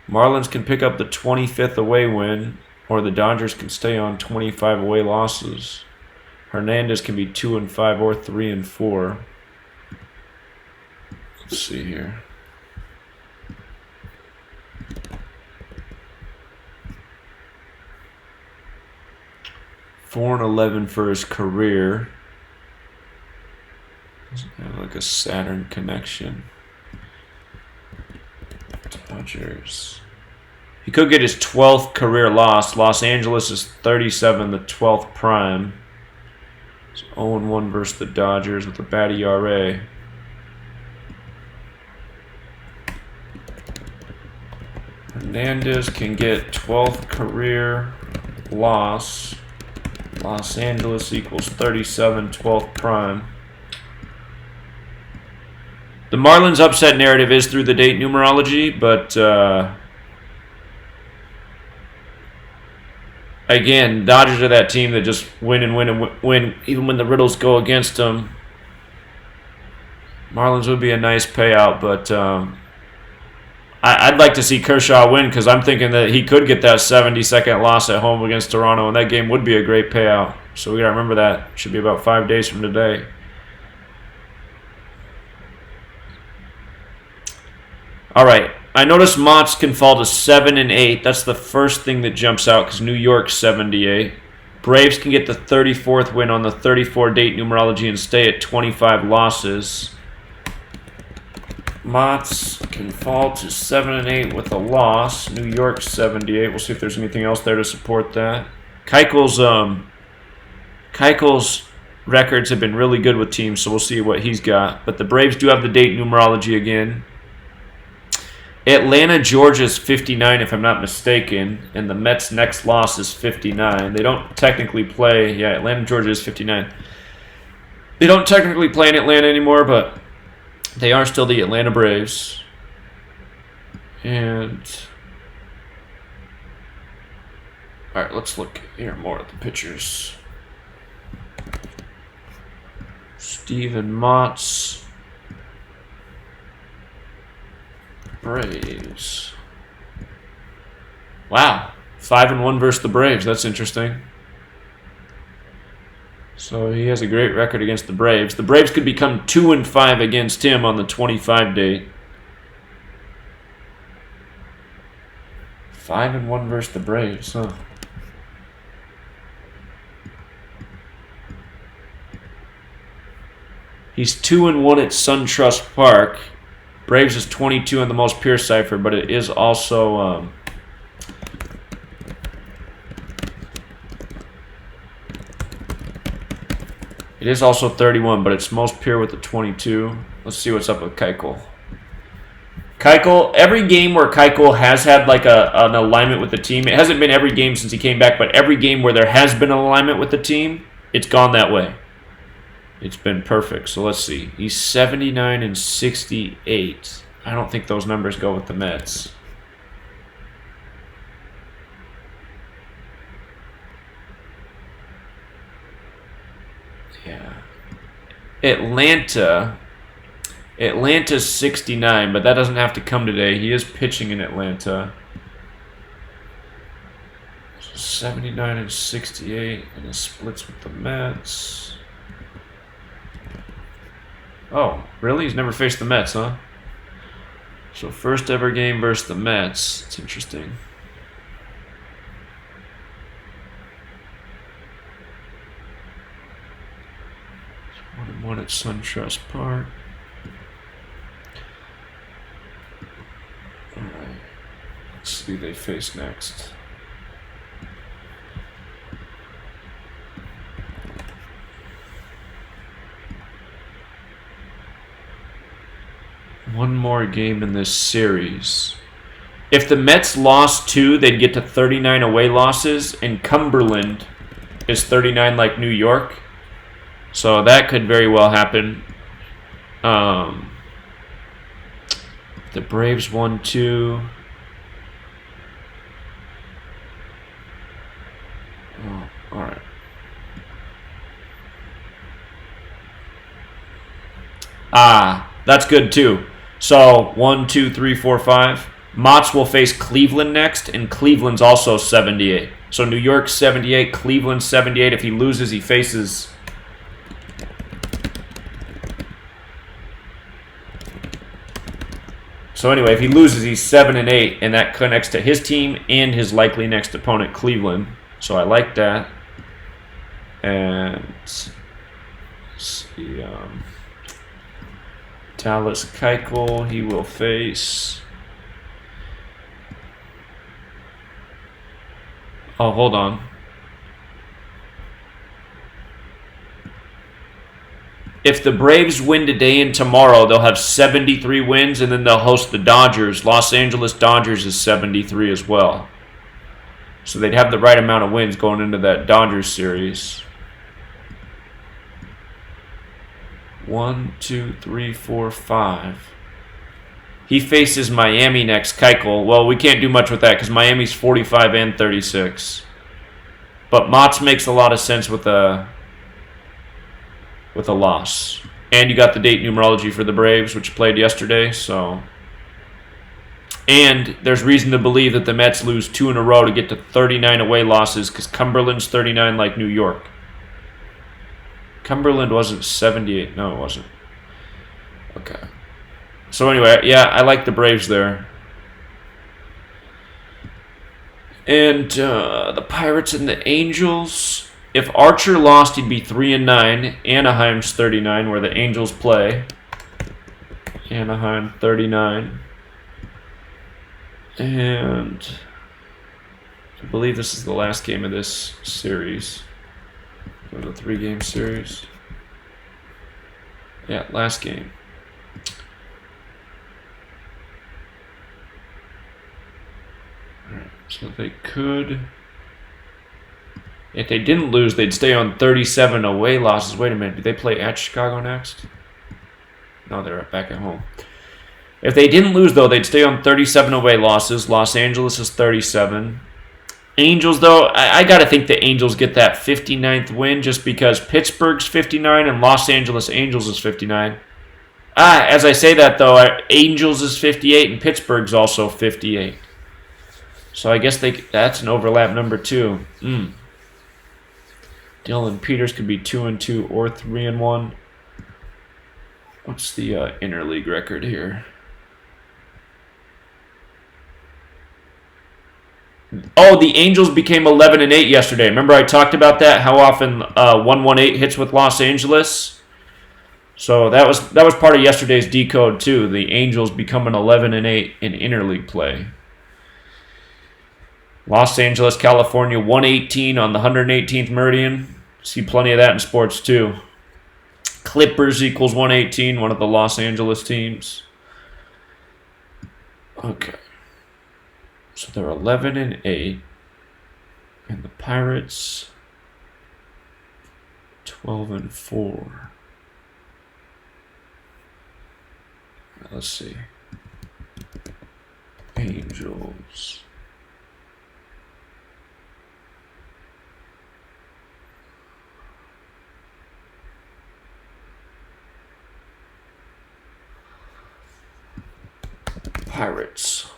Marlins can pick up the 25th away win, or the Dodgers can stay on 25 away losses. Hernandez can be 2-5 or 3-4. Let's see here. .411 for his career. Doesn't have like a Saturn connection. Dodgers. He could get his 12th career loss. Los Angeles is 37, the 12th prime. It's 0-1 versus the Dodgers with a bad ERA. Hernandez can get 12th career loss. Los Angeles equals 37, 12th prime. The Marlins upset narrative is through the date numerology, but again, Dodgers are that team that just win and win and win, even when the riddles go against them. Marlins would be a nice payout, but I'd like to see Kershaw win because I'm thinking that he could get that 72nd loss at home against Toronto, and that game would be a great payout. So we got to remember that. It should be about 5 days from today. All right. I noticed Mott's can fall to 7-8. That's the first thing that jumps out because New York's 78. Braves can get the 34th win on the 34 date numerology and stay at 25 losses. Mott's can fall to 7-8 with a loss. New York's 78. We'll see if there's anything else there to support that. Keuchel's records have been really good with teams, so we'll see what he's got. But the Braves do have the date numerology again. Atlanta, Georgia's 59, if I'm not mistaken, and the Mets' next loss is 59. They don't technically play. Yeah, Atlanta, Georgia is 59. They don't technically play in Atlanta anymore, but they are still the Atlanta Braves. And all right, let's look here more at the pitchers. Steven Mott's Braves. Wow, 5-1 versus the Braves. That's interesting. So he has a great record against the Braves. The Braves could become 2-5 against him on the 25 date. 5-1 versus the Braves, huh? He's 2-1 at SunTrust Park. Braves is 22 on the most pure cipher, but it is also it is also 31, but it's most pure with the 22. Let's see what's up with Keuchel. Keuchel, every game where Keuchel has had like an alignment with the team, it hasn't been every game since he came back, but every game where there has been an alignment with the team, it's gone that way. It's been perfect. So let's see. He's 79 and 68. I don't think those numbers go with the Mets. Yeah. Atlanta's 69, but that doesn't have to come today. He is pitching in Atlanta. So 79 and 68, and it splits with the Mets. Oh, really? He's never faced the Mets, huh? So first ever game versus the Mets. It's interesting. 1-1 at SunTrust Park. All right. Let's see who they face next. One more game in this series. If the Mets lost 2, they'd get to 39 away losses, and Cumberland is 39 like New York. So that could very well happen. The Braves won 2. Oh, all right. That's good too. So 1, 2, 3, 4, 5. Mott's will face Cleveland next, and Cleveland's also 78. So New York 78, Cleveland 78. If he loses, he faces. So anyway, if he loses, he's 7-8, and that connects to his team and his likely next opponent, Cleveland. So I like that. And let's see, Dallas Keuchel, he will face. Oh, hold on. If the Braves win today and tomorrow, they'll have 73 wins, and then they'll host the Dodgers. Los Angeles Dodgers is 73 as well. So they'd have the right amount of wins going into that Dodgers series. 1, 2, 3, 4, 5. He faces Miami next, Keuchel. Well, we can't do much with that because Miami's 45 and 36. But Mott's makes a lot of sense with a loss. And you got the date numerology for the Braves, which played yesterday. So, and there's reason to believe that the Mets lose 2 in a row to get to 39 away losses because Cumberland's 39 like New York. Cumberland wasn't 78. No, it wasn't. Okay. So anyway, yeah, I like the Braves there. And the Pirates and the Angels. If Archer lost, he'd be 3-9. Anaheim's 39, where the Angels play. Anaheim 39. And I believe this is the last game of this series. Go to the 3-game series. Yeah, last game. Alright, so they could. If they didn't lose, they'd stay on 37 away losses. Wait a minute, do they play at Chicago next? No, they're back at home. If they didn't lose, though, they'd stay on 37 away losses. Los Angeles is 37. Angels, though, I got to think the Angels get that 59th win just because Pittsburgh's 59 and Los Angeles Angels is 59. As I say that, though, Angels is 58 and Pittsburgh's also 58. So I guess that's an overlap number 2. Dylan Peters could be 2-2 or 3-1. What's the interleague record here? Oh, the Angels became 11-8 yesterday. Remember I talked about that? How often 118 hits with Los Angeles? So that was part of yesterday's Decode too. The Angels becoming 11-8 in interleague play. Los Angeles, California, 118 on the 118th meridian. See plenty of that in sports too. Clippers equals 118, one of the Los Angeles teams. Okay. So they're 11-8, and the Pirates 12-4. Let's see. Angels. Pirates.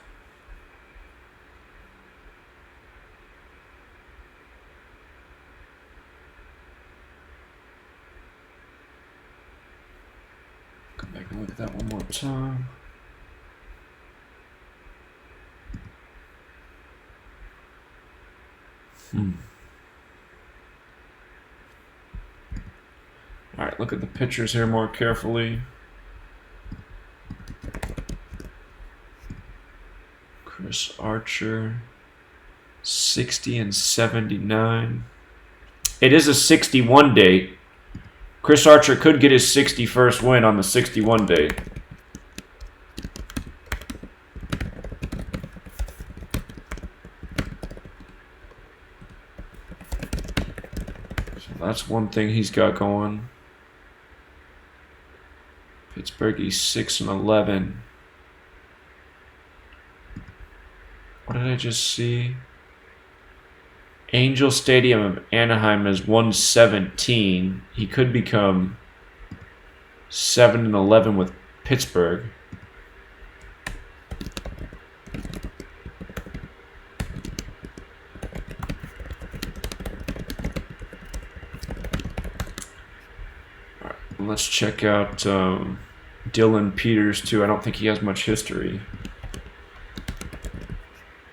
Come back and look at that one more time. All right, look at the pictures here more carefully. Chris Archer, 60 and 79. It is a 61 date. Chris Archer could get his 61st win on the 61 date. So that's one thing he's got going. Pittsburgh, he's 6-11. What did I just see? Angel Stadium of Anaheim is 117. He could become 7-11 with Pittsburgh. All right, let's check out Dylan Peters too. I don't think he has much history.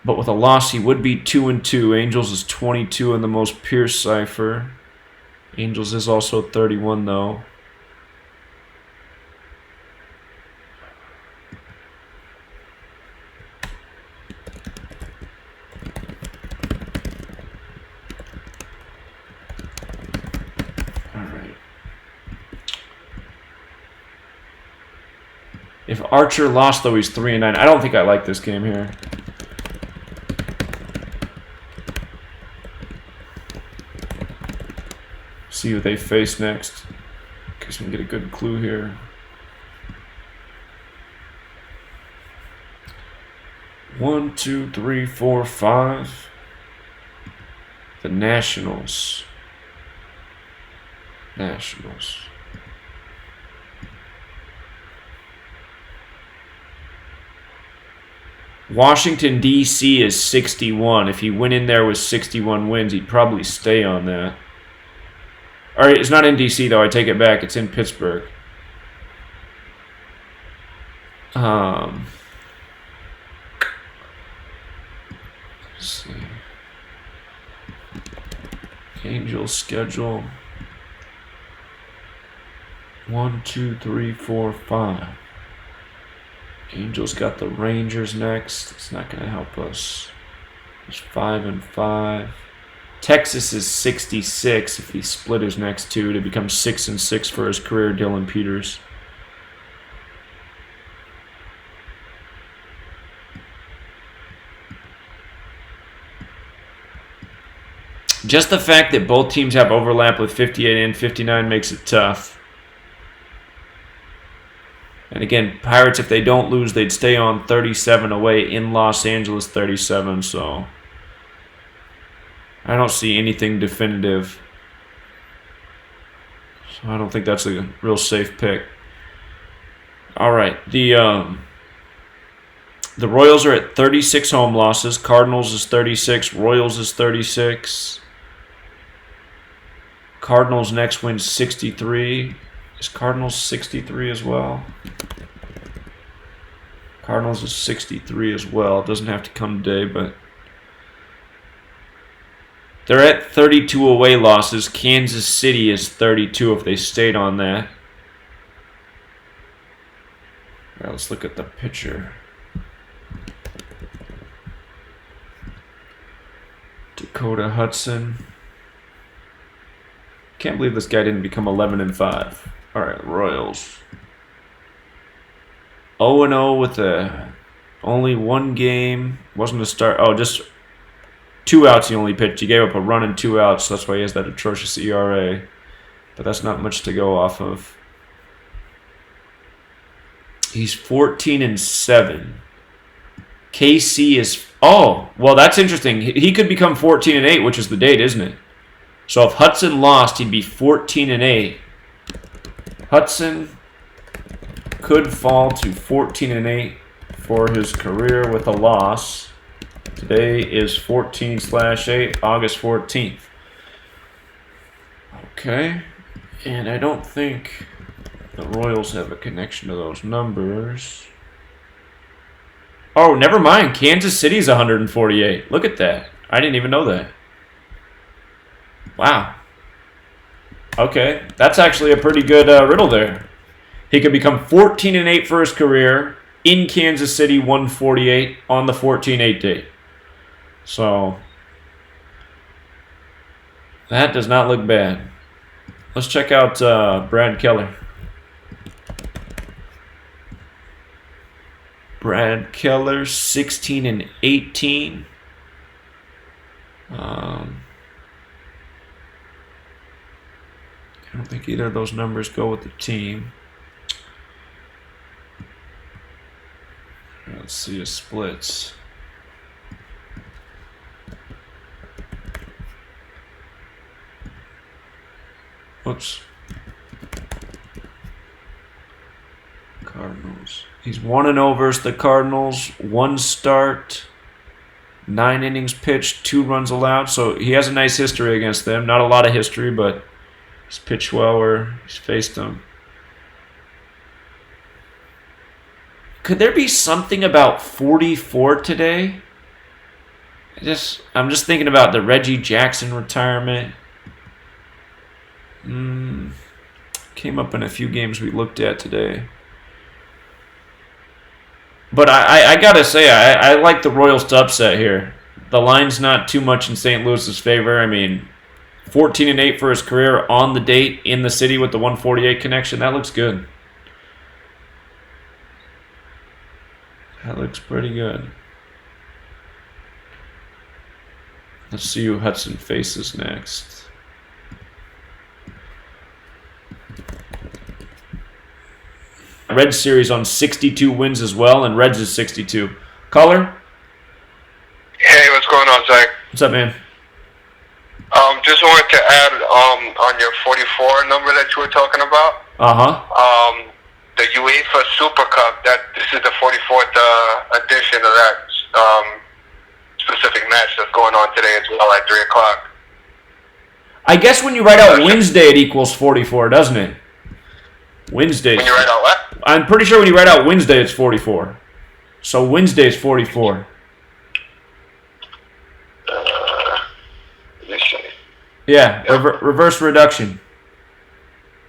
But with a loss, he would be 2-2. Angels is 22 in the most Pierce cipher. Angels is also 31 though. All right. If Archer lost though, he's 3-9. I don't think I like this game here. See who they face next. In case we can get a good clue here. One, two, three, four, five. The Nationals. Nationals. Washington, D.C. is 61. If he went in there with 61 wins, he'd probably stay on that. All right, it's not in D.C. though. I take it back. It's in Pittsburgh. Let's see. Angels schedule. 1, 2, 3, 4, 5. Angels got the Rangers next. It's not going to help us. It's 5-5. Texas is 66 if he split his next two to become 6-6 for his career, Dylan Peters. Just the fact that both teams have overlap with 58 and 59 makes it tough. And again, Pirates, if they don't lose, they'd stay on 37 away in Los Angeles, 37, so I don't see anything definitive. So I don't think that's a real safe pick. All right, the Royals are at 36 home losses. Cardinals is 36. Royals is 36. Cardinals next win 63. Is Cardinals 63 as well? Cardinals is 63 as well. It doesn't have to come today, but they're at 32 away losses. Kansas City is 32 if they stayed on that. All right, let's look at the pitcher. Dakota Hudson. Can't believe this guy didn't become 11-5. All right, Royals. 0-0 with only one game. Wasn't a start. Oh, just 2 outs he only pitched. He gave up a run and 2 outs. So that's why he has that atrocious ERA. But that's not much to go off of. He's 14-7. KC is... Oh, well, that's interesting. He could become 14-8, which is the date, isn't it? So if Hudson lost, he'd be 14-8. Hudson could fall to 14-8 for his career with a loss. Today is 14/8, August 14th. Okay, and I don't think the Royals have a connection to those numbers. Oh, never mind. Kansas City's 148. Look at that. I didn't even know that. Wow. Okay, that's actually a pretty good riddle there. He could become 14-8 for his career in Kansas City, 148 on the 14-8 date. So that does not look bad. Let's check out Brad Keller. Brad Keller, 16-18. I don't think either of those numbers go with the team. Let's see his splits. Oops. Cardinals. He's 1-0 versus the Cardinals. 1 start, 9 innings pitched, 2 runs allowed. So he has a nice history against them. Not a lot of history, but he's pitched well where he's faced them. Could there be something about 44 today? I'm just thinking about the Reggie Jackson retirement. Came up in a few games we looked at today. But I gotta say, I like the Royals to upset here. The line's not too much in St. Louis's favor. I mean, 14-8 for his career on the date in the city with the 148 connection. That looks good. That looks pretty good. Let's see who Hudson faces next. Reds series on 62 wins as well, and Reds is 62. Caller? Hey, what's going on, Zach? What's up, man? Just wanted to add on your 44 number that you were talking about. The UEFA Super Cup. This is the 44th edition of that specific match that's going on today as well at 3 o'clock. I guess when you write out Wednesday, it equals 44, doesn't it? Wednesday. When you write out what? I'm pretty sure when you write out Wednesday, it's 44. So Wednesday is 44. Let me see. Yeah, reverse reduction.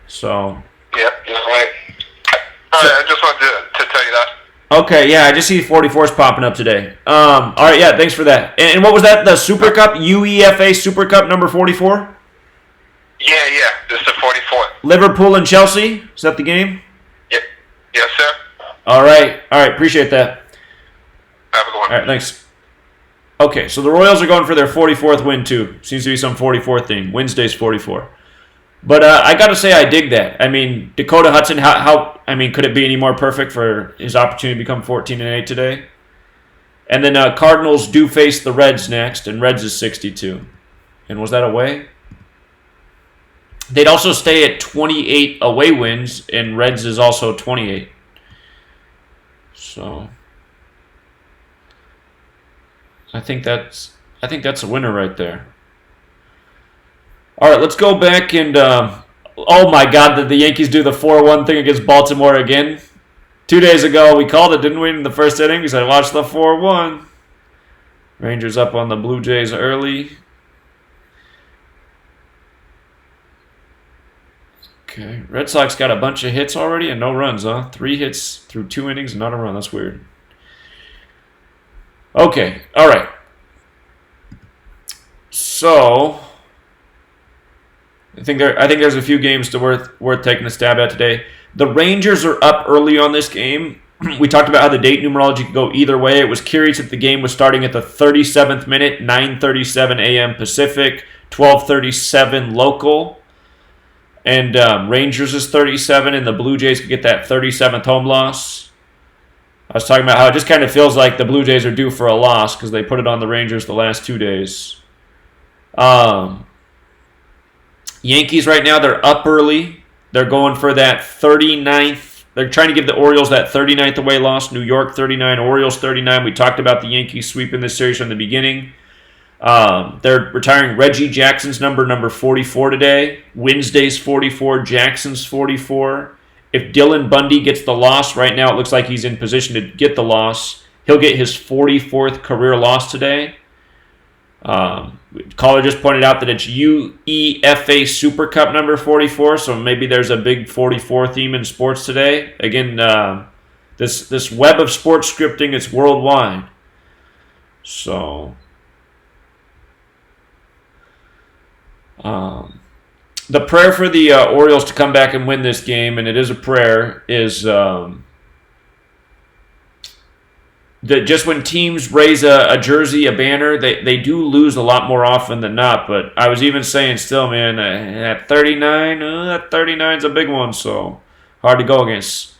So. Yep, you're right. All right, I just wanted to tell you that. Okay, yeah, I just see 44s popping up today. All right, yeah, thanks for that. And what was that? The Super Cup, UEFA Super Cup number 44? Yeah, this is the 44th. Liverpool and Chelsea? Is that the game? Yep. Yes, sir. All right, appreciate that. Have a good one. All right, thanks. Okay, so the Royals are going for their 44th win, too. Seems to be some 44 theme. Wednesday's 44. But I got to say, I dig that. I mean, Dakota Hudson, could it be any more perfect for his opportunity to become 14-8 today? And then Cardinals do face the Reds next, and Reds is 62. And was that away? They'd also stay at 28 away wins, and Reds is also 28. So I think that's a winner right there. All right, let's go back and oh my God, did the Yankees do the 4-1 thing against Baltimore again? 2 days ago, we called it, didn't we, in the first inning? We said, watch the 4-1. Rangers up on the Blue Jays early. Okay, Red Sox got a bunch of hits already and no runs, huh? 3 hits through 2 innings and not a run. That's weird. Okay, all right. So I think there's a few games worth taking a stab at today. The Rangers are up early on this game. We talked about how the date numerology could go either way. It was curious that the game was starting at the 37th minute, 9:37 a.m. Pacific, 12:37 local. And Rangers is 37, and the Blue Jays could get that 37th home loss. I was talking about how it just kind of feels like the Blue Jays are due for a loss because they put it on the Rangers the last 2 days. Yankees right now, they're up early. They're going for that 39th. They're trying to give the Orioles that 39th away loss. New York 39, Orioles 39. We talked about the Yankees sweeping this series from the beginning. They're retiring Reggie Jackson's number 44 today. Wednesday's 44, Jackson's 44. If Dylan Bundy gets the loss, right now it looks like he's in position to get the loss. He'll get his 44th career loss today. Caller just pointed out that it's UEFA Super Cup number 44, so maybe there's a big 44 theme in sports today. Again, this web of sports scripting, it's worldwide. So the prayer for the Orioles to come back and win this game, and it is a prayer, is that just when teams raise a jersey, a banner, they do lose a lot more often than not. But I was even saying still, man, at 39, that 39's a big one, so hard to go against.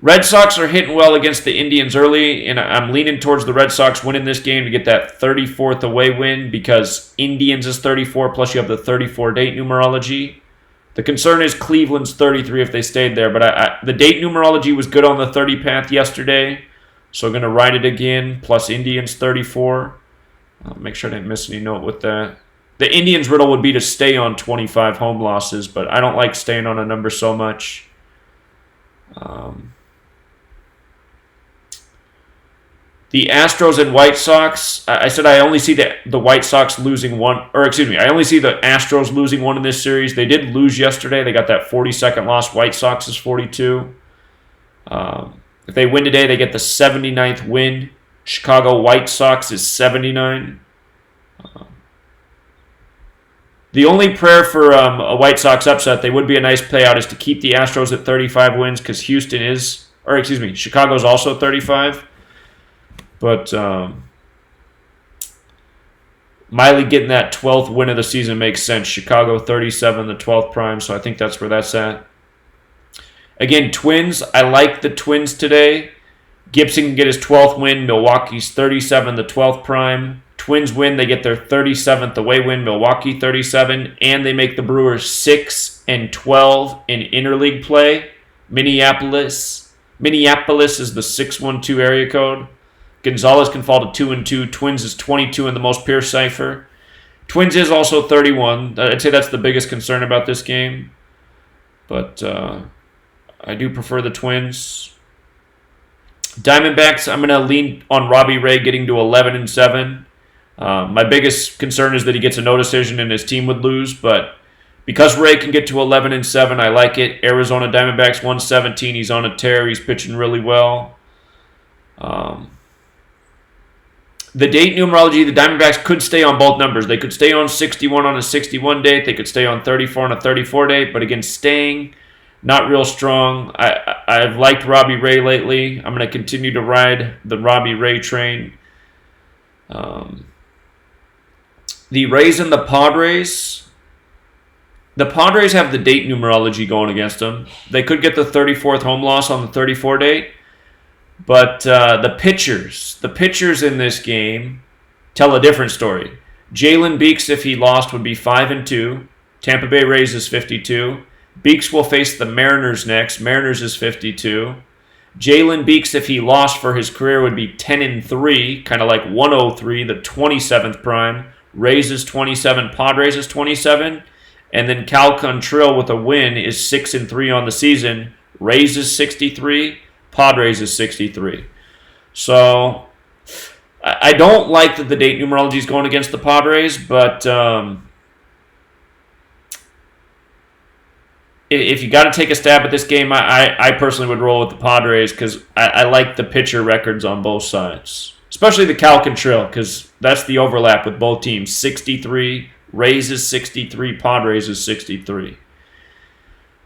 Red Sox are hitting well against the Indians early, and I'm leaning towards the Red Sox winning this game to get that 34th away win because Indians is 34, plus you have the 34 date numerology. The concern is Cleveland's 33 if they stayed there. But the date numerology was good on the 30 path yesterday. So I'm going to ride it again. Plus Indians 34. Make sure I didn't miss any note with that. The Indians riddle would be to stay on 25 home losses. But I don't like staying on a number so much. The Astros and White Sox, I said I only see the White Sox losing one, or excuse me, I only see the Astros losing one in this series. They did lose yesterday. They got that 42nd loss. White Sox is 42. If they win today, they get the 79th win. Chicago White Sox is 79. The only prayer for a White Sox upset, they would be a nice payout, is to keep the Astros at 35 wins because Chicago's also 35. But Miley getting that 12th win of the season makes sense. Chicago 37, the 12th prime, so I think that's where that's at. Again, Twins, I like the Twins today. Gibson can get his 12th win. Milwaukee's 37, the 12th prime. Twins win, they get their 37th away win. Milwaukee 37, and they make the Brewers 6 and 12 in interleague play. Minneapolis is the 612 area code. Gonzalez can fall to 2 and 2. Twins is 22 in the most pure cipher. Twins is also 31. I'd say that's the biggest concern about this game. But I do prefer the Twins. Diamondbacks, I'm going to lean on Robbie Ray getting to 11 and 7. My biggest concern is that he gets a no decision and his team would lose. But because Ray can get to 11 and 7, I like it. Arizona Diamondbacks 117. He's on a tear. He's pitching really well. The date numerology, the Diamondbacks could stay on both numbers. They could stay on 61 on a 61 date. They could stay on 34 on a 34 date. But again, staying, not real strong. I've liked Robbie Ray lately. I'm going to continue to ride the Robbie Ray train. The Rays and the Padres. The Padres have the date numerology going against them. They could get the 34th home loss on the 34 date. But the pitchers in this game tell a different story. Jalen Beeks, if he lost, would be 5 and 2. Tampa Bay Rays is 52. Beeks will face the Mariners next. Mariners is 52. Jalen Beeks, if he lost for his career, would be 10 and 3, kind of like 103, the 27th prime. Rays is 27. Padres is 27. And then Cal Quantrill with a win is 6 and 3 on the season. Rays is 63. Padres is 63. So I don't like that the date numerology is going against the Padres, but if you got to take a stab at this game, I personally would roll with the Padres because I like the pitcher records on both sides, especially the Cal Quantrill because that's the overlap with both teams. 63, Rays is 63, Padres is 63.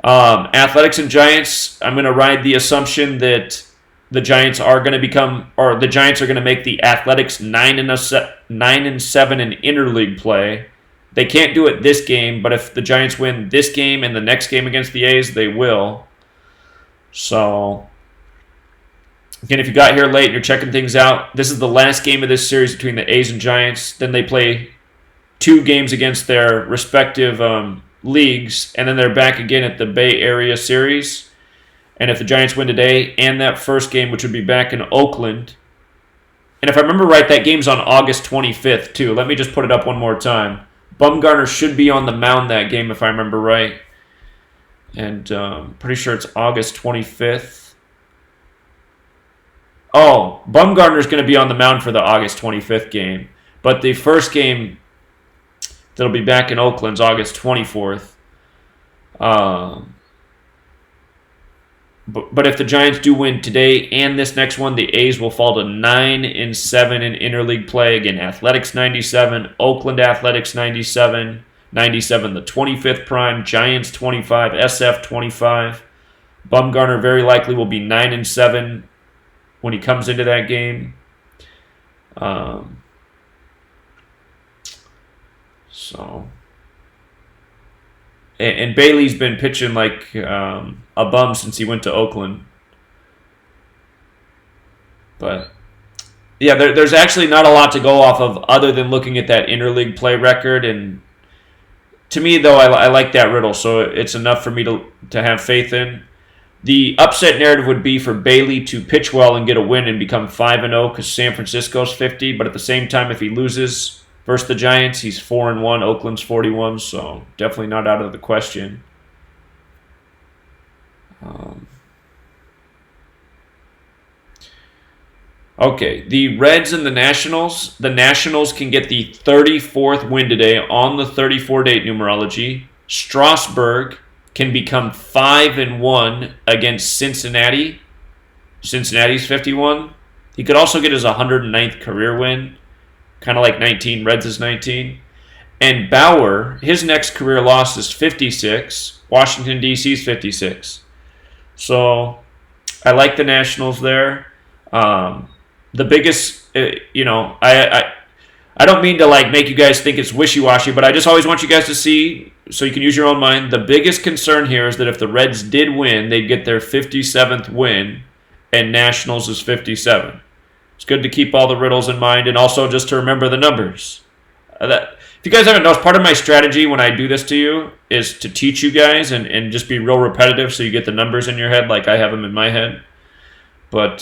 Athletics and Giants, I'm going to ride the assumption that the Giants are going to make the Athletics 9 and 7 in interleague play. They can't do it this game, but if the Giants win this game and the next game against the A's, they will. So, again, if you got here late and you're checking things out, this is the last game of this series between the A's and Giants. Then they play 2 games against their respective leagues, and then they're back again at the Bay Area series. And if the Giants win today and that first game, which would be back in Oakland, and if I remember right, that game's on August 25th too. Let me just put it up one more time. Bumgarner should be on the mound that game if I remember right. And pretty sure it's August 25th. Oh, Bumgarner's going to be on the mound for the August 25th game. But the first game that'll be back in Oakland's August 24th. But if the Giants do win today and this next one, the A's will fall to 9 and 7 in interleague play. Again, Athletics 97, Oakland Athletics 97, the 25th prime, Giants 25, SF 25. Bumgarner very likely will be 9 and 7 when he comes into that game. And Bailey's been pitching like a bum since he went to Oakland. But, yeah, there's actually not a lot to go off of other than looking at that interleague play record. And to me, though, I like that riddle, so it's enough for me to have faith in. The upset narrative would be for Bailey to pitch well and get a win and become 5-0 because San Francisco's 50. But at the same time, if he loses versus the Giants, he's 4-1. Oakland's 41, so definitely not out of the question. Okay, the Reds and the Nationals. The Nationals can get the 34th win today on the 34-date numerology. Strasburg can become 5-1 against Cincinnati. Cincinnati's 51. He could also get his 109th career win, kind of like 19. Reds is 19. And Bauer, his next career loss is 56. Washington, D.C.'s 56. So I like the Nationals there. The biggest, I don't mean to like make you guys think it's wishy-washy, but I just always want you guys to see, so you can use your own mind. The biggest concern here is that if the Reds did win, they'd get their 57th win, and Nationals is 57. It's good to keep all the riddles in mind, and also just to remember the numbers. If you guys haven't noticed, part of my strategy when I do this to you is to teach you guys and just be real repetitive so you get the numbers in your head like I have them in my head. But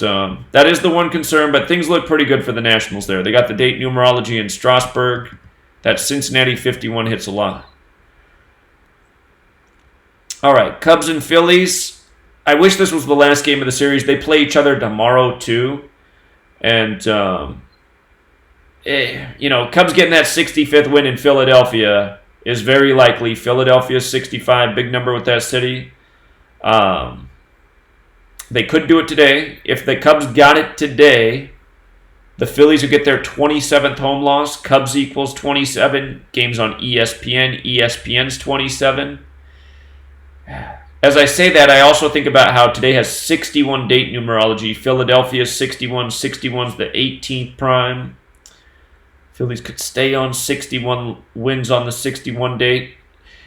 that is the one concern, but things look pretty good for the Nationals there. They got the date numerology in Strasburg. That Cincinnati 51 hits a lot. All right, Cubs and Phillies. I wish this was the last game of the series. They play each other tomorrow, too. And, Cubs getting that 65th win in Philadelphia is very likely. Philadelphia's 65, big number with that city. They could do it today. If the Cubs got it today, the Phillies would get their 27th home loss. Cubs equals 27. Games on ESPN. ESPN's 27. As I say that, I also think about how today has 61 date numerology. Philadelphia's 61. 61's the 18th prime. Phillies could stay on 61 wins on the 61 date.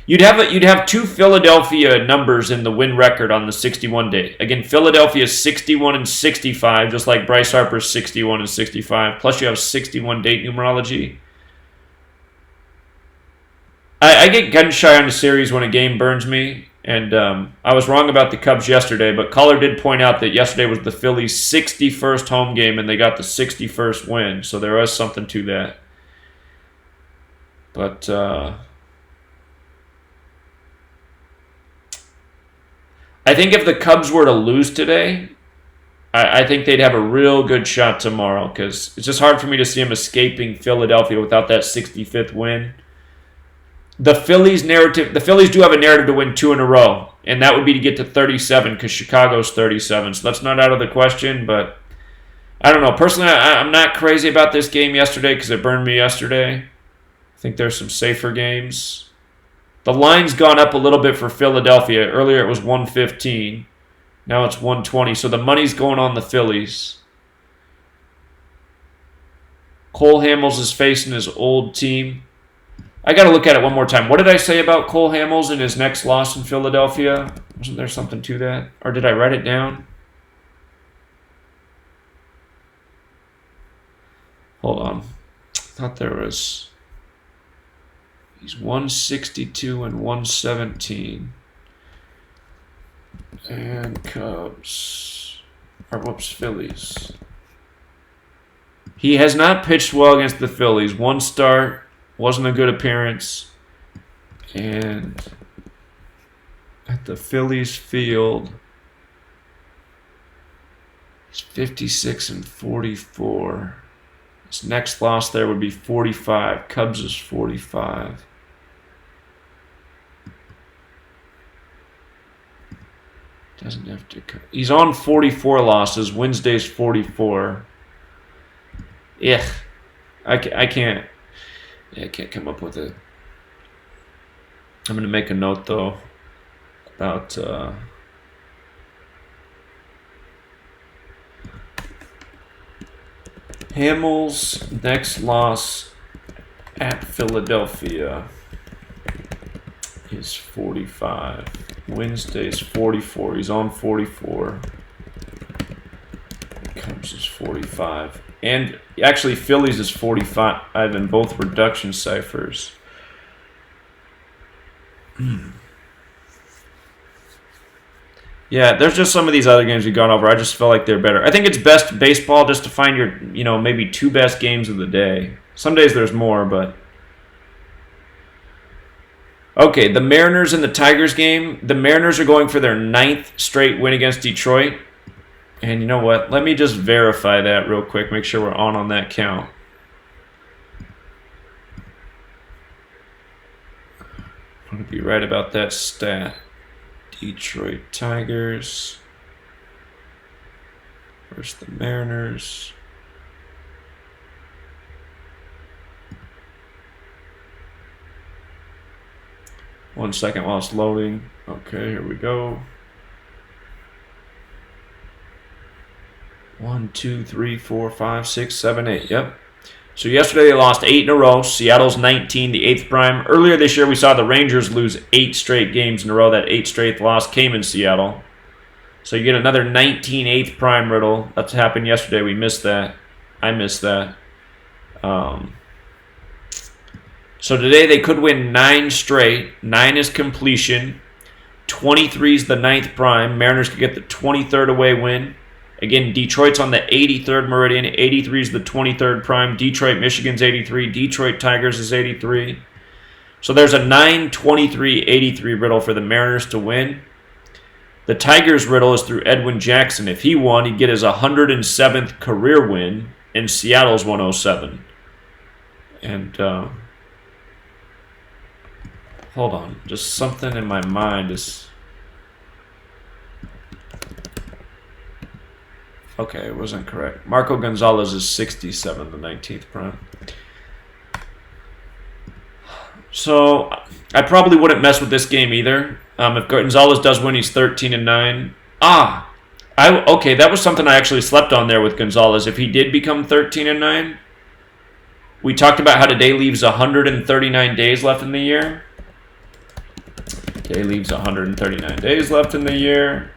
You'd have two Philadelphia numbers in the win record on the 61 date. Again, Philadelphia's 61 and 65, just like Bryce Harper's 61 and 65. Plus, you have 61 date numerology. I get gun shy on the series when a game burns me, and I was wrong about the Cubs yesterday. But Caller did point out that yesterday was the Phillies' 61st home game, and they got the 61st win. So there was something to that. But I think if the Cubs were to lose today, I think they'd have a real good shot tomorrow because it's just hard for me to see them escaping Philadelphia without that 65th win. The Phillies do have a narrative to win 2 in a row, and that would be to get to 37 because Chicago's 37. So that's not out of the question, but I don't know. Personally, I'm not crazy about this game yesterday because it burned me yesterday. I think there's some safer games. The line's gone up a little bit for Philadelphia. Earlier it was 115. Now it's 120. So the money's going on the Phillies. Cole Hamels is facing his old team. I got to look at it one more time. What did I say about Cole Hamels in his next loss in Philadelphia? Wasn't there something to that? Or did I write it down? Hold on. I thought there was... He's 162 and 117. And Cubs. Phillies. He has not pitched well against the Phillies. One start, wasn't a good appearance. And at the Phillies field, he's 56 and 44. His next loss there would be 45. Cubs is 45. Doesn't have to. He's on 44 losses. Wednesday's 44. Yeah, I can't. Yeah, I can't come up with it. I'm gonna make a note though about. Hamels' next loss at Philadelphia is 45. Wednesday's 44. He's on 44. Cubs is 45. And actually, Phillies is 45 in both reduction ciphers. Yeah, there's just some of these other games we've gone over. I just feel like they're better. I think it's best baseball just to find your, maybe 2 best games of the day. Some days there's more, but... Okay, the Mariners and the Tigers game. The Mariners are going for their 9th straight win against Detroit. And you know what? Let me just verify that real quick. Make sure we're on that count. I'm going to be right about that stat. Detroit Tigers versus the Mariners. One second while it's loading. Okay, here we go. 1, 2, 3, 4, 5, 6, 7, 8. Yep. So yesterday they lost 8 in a row. Seattle's 19, the 8th prime. Earlier this year we saw the Rangers lose 8 straight games in a row. That 8th straight loss came in Seattle. So you get another 19 8th prime riddle. That's happened yesterday. We missed that. I missed that. So today they could win 9 straight. 9 is completion. 23 is the 9th prime. Mariners could get the 23rd away win. Again, Detroit's on the 83rd meridian. 83 is the 23rd prime. Detroit, Michigan's 83. Detroit Tigers is 83. So there's a 9-23-83 riddle for the Mariners to win. The Tigers riddle is through Edwin Jackson. If he won, he'd get his 107th career win, and Seattle's 107. And, hold on. Just something in my mind is... Okay, it wasn't correct. Marco Gonzalez is 67, the 19th prime. So, I probably wouldn't mess with this game either. If Gonzalez does win, he's 13-9. Okay, that was something I actually slept on there with Gonzalez. If he did become 13-9, we talked about how today leaves 139 days left in the year. Today leaves 139 days left in the year.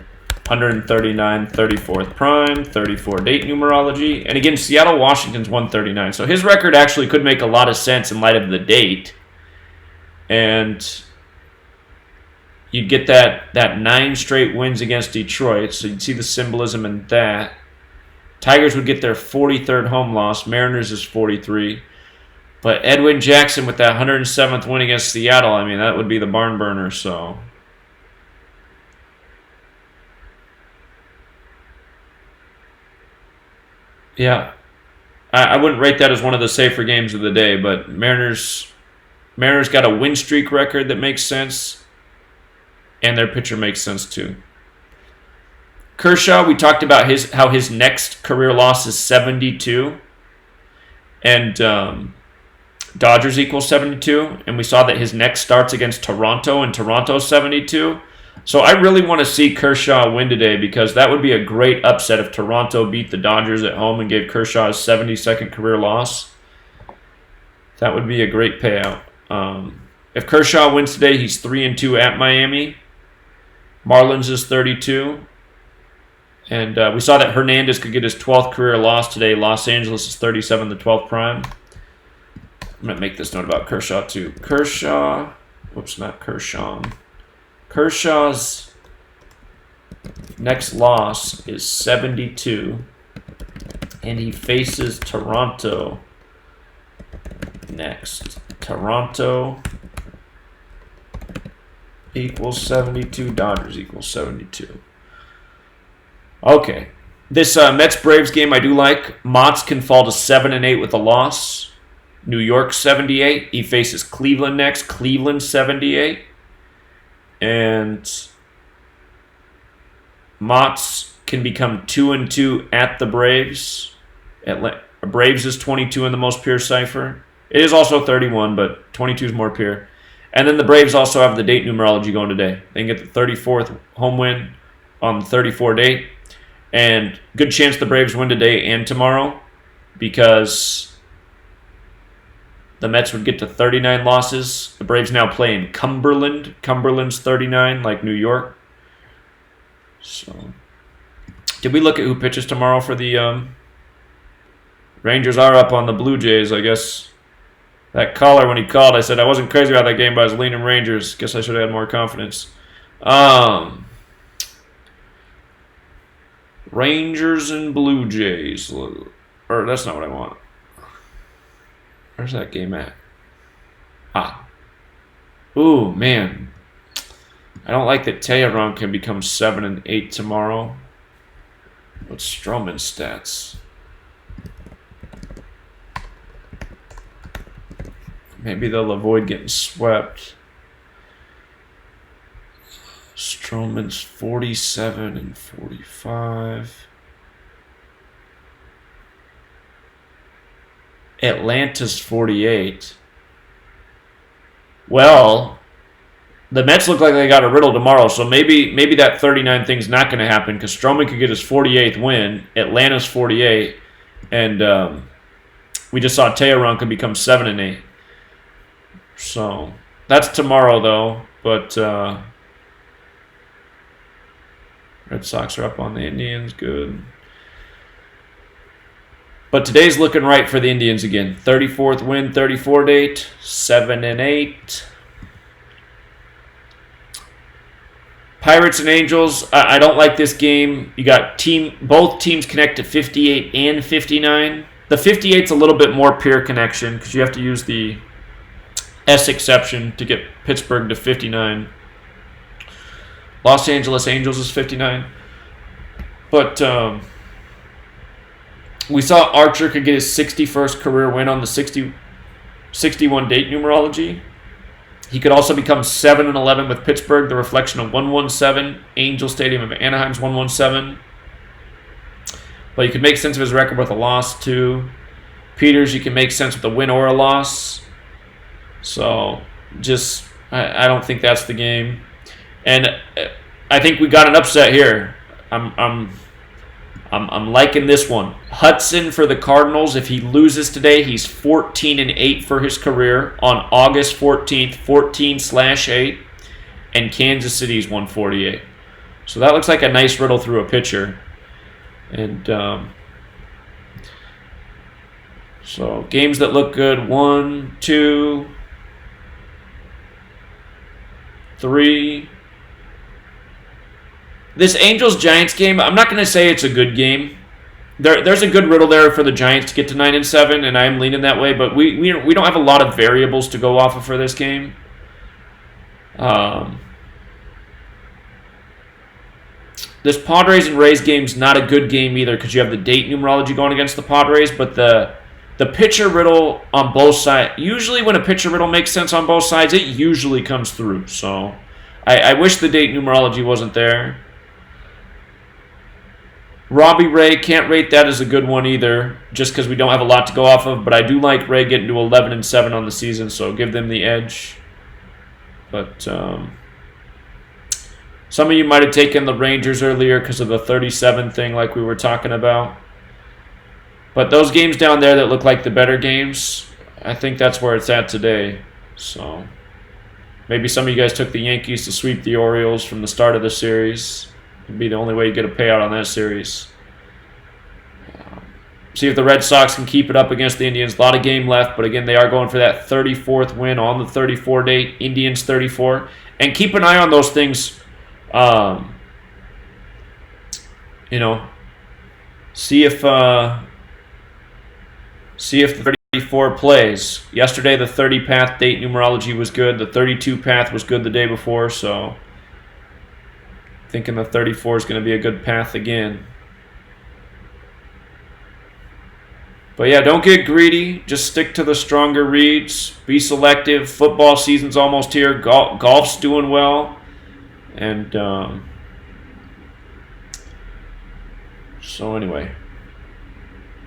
139, 34th prime, 34 date numerology. And again, Seattle, Washington's 139. So his record actually could make a lot of sense in light of the date. And you'd get that 9 straight wins against Detroit. So you'd see the symbolism in that. Tigers would get their 43rd home loss. Mariners is 43. But Edwin Jackson with that 107th win against Seattle, I mean, that would be the barn burner, so... Yeah, I wouldn't rate that as one of the safer games of the day, but Mariners got a win streak record that makes sense, and their pitcher makes sense too. Kershaw, we talked about how his next career loss is 72, and Dodgers equals 72, and we saw that his next start's against Toronto, and Toronto's 72. So I really want to see Kershaw win today because that would be a great upset if Toronto beat the Dodgers at home and gave Kershaw his 72nd career loss. That would be a great payout. If Kershaw wins today, he's 3-2 at Miami. Marlins is 32. And we saw that Hernandez could get his 12th career loss today. Los Angeles is 37, the 12th prime. I'm going to make this note about Kershaw too. Kershaw's next loss is 72, and he faces Toronto next. Toronto equals 72, Dodgers equals 72. Okay, this Mets-Braves game I do like. Mott's can fall to 7-8 with a loss. New York 78. He faces Cleveland next. Cleveland 78. And Mott's can become 2-2 at the Braves. Braves is 22 in the most pure cipher. It is also 31, but 22 is more pure. And then the Braves also have the date numerology going today. They can get the 34th home win on the 34 date. And good chance the Braves win today and tomorrow because the Mets would get to 39 losses. The Braves now play in Cumberland. Cumberland's 39, like New York. So, did we look at who pitches tomorrow for the Rangers are up on the Blue Jays, I guess. That caller, when he called, I said I wasn't crazy about that game, but I was leaning Rangers. Guess I should have had more confidence. Rangers and Blue Jays. Or that's not what I want. Where's that game at? Ooh, man. I don't like that Teheran can become 7-8 tomorrow. What's Stroman's stats? Maybe they'll avoid getting swept. Stroman's 47-45. Atlanta's 48. Well, the Mets look like they got a riddle tomorrow, so maybe that 39 thing's not going to happen because Stroman could get his 48th win. Atlanta's 48, and we just saw Teheran could become 7-8. So that's tomorrow, though. But Red Sox are up on the Indians. Good. But today's looking right for the Indians again. 34th win, 34 date, 7-8. Pirates and Angels. I don't like this game. You got both teams connect to 58 and 59. The 58's a little bit more pure connection because you have to use the S exception to get Pittsburgh to 59. Los Angeles Angels is 59. But we saw Archer could get his 61st career win on the 61 date numerology. He could also become 7-11 with Pittsburgh, the reflection of 117. Angel Stadium of Anaheim's 117. But you could make sense of his record with a loss, too. Peters, you can make sense with a win or a loss. So, just, I don't think that's the game. And I think we got an upset here. I'm liking this one. Hudson for the Cardinals. If he loses today, he's 14-8 for his career on August 14th, 14/8. And Kansas City's 148. So that looks like a nice riddle through a pitcher. And so games that look good. 1, 2, 3. This Angels-Giants game, I'm not going to say it's a good game. There's a good riddle there for the Giants to get to 9-7, and I'm leaning that way. But we don't have a lot of variables to go off of for this game. This Padres and Rays game's not a good game either because you have the date numerology going against the Padres, but the pitcher riddle on both sides. Usually when a pitcher riddle makes sense on both sides, it usually comes through. So I wish the date numerology wasn't there. Robbie Ray, can't rate that as a good one either, just because we don't have a lot to go off of. But I do like Ray getting to 11-7 on the season, so give them the edge. But some of you might have taken the Rangers earlier because of the 37 thing like we were talking about. But those games down there that look like the better games, I think that's where it's at today. So maybe some of you guys took the Yankees to sweep the Orioles from the start of the series. It'd be the only way you get a payout on that series. See if the Red Sox can keep it up against the Indians. A lot of game left, but again, they are going for that 34th win on the 34 date. Indians 34. And keep an eye on those things. See if the 34 plays. Yesterday, the 30 path date numerology was good. The 32 path was good the day before, so thinking the 34 is going to be a good path again. But yeah, don't get greedy. Just stick to the stronger reads. Be selective. Football season's almost here. Golf's doing well. And so anyway,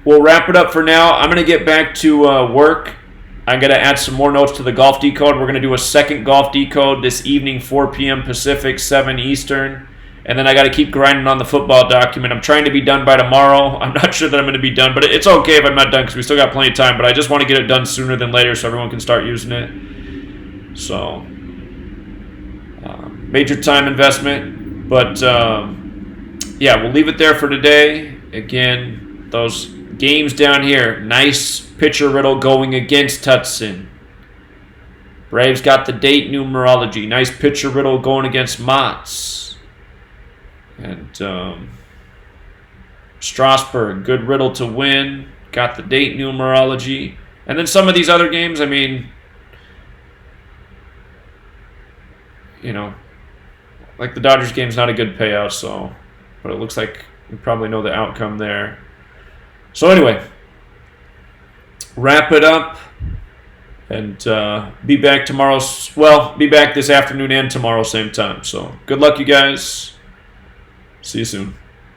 we'll wrap it up for now. I'm going to get back to work. I'm going to add some more notes to the golf decode. We're going to do a second golf decode this evening, 4 p.m. Pacific, 7 Eastern. And then I got to keep grinding on the football document. I'm trying to be done by tomorrow. I'm not sure that I'm going to be done, but it's okay if I'm not done because we still got plenty of time. But I just want to get it done sooner than later so everyone can start using it. So, major time investment. But, yeah, we'll leave it there for today. Again, those games down here. Nice pitcher riddle going against Hudson. Braves got the date numerology. Nice pitcher riddle going against Mott's. And Strasburg, good riddle to win. Got the date numerology. And then some of these other games, I mean, you know, like the Dodgers game's not a good payout, so, but it looks like we probably know the outcome there. So anyway, wrap it up and be back tomorrow. Well, be back this afternoon and tomorrow same time. So good luck, you guys. See you soon.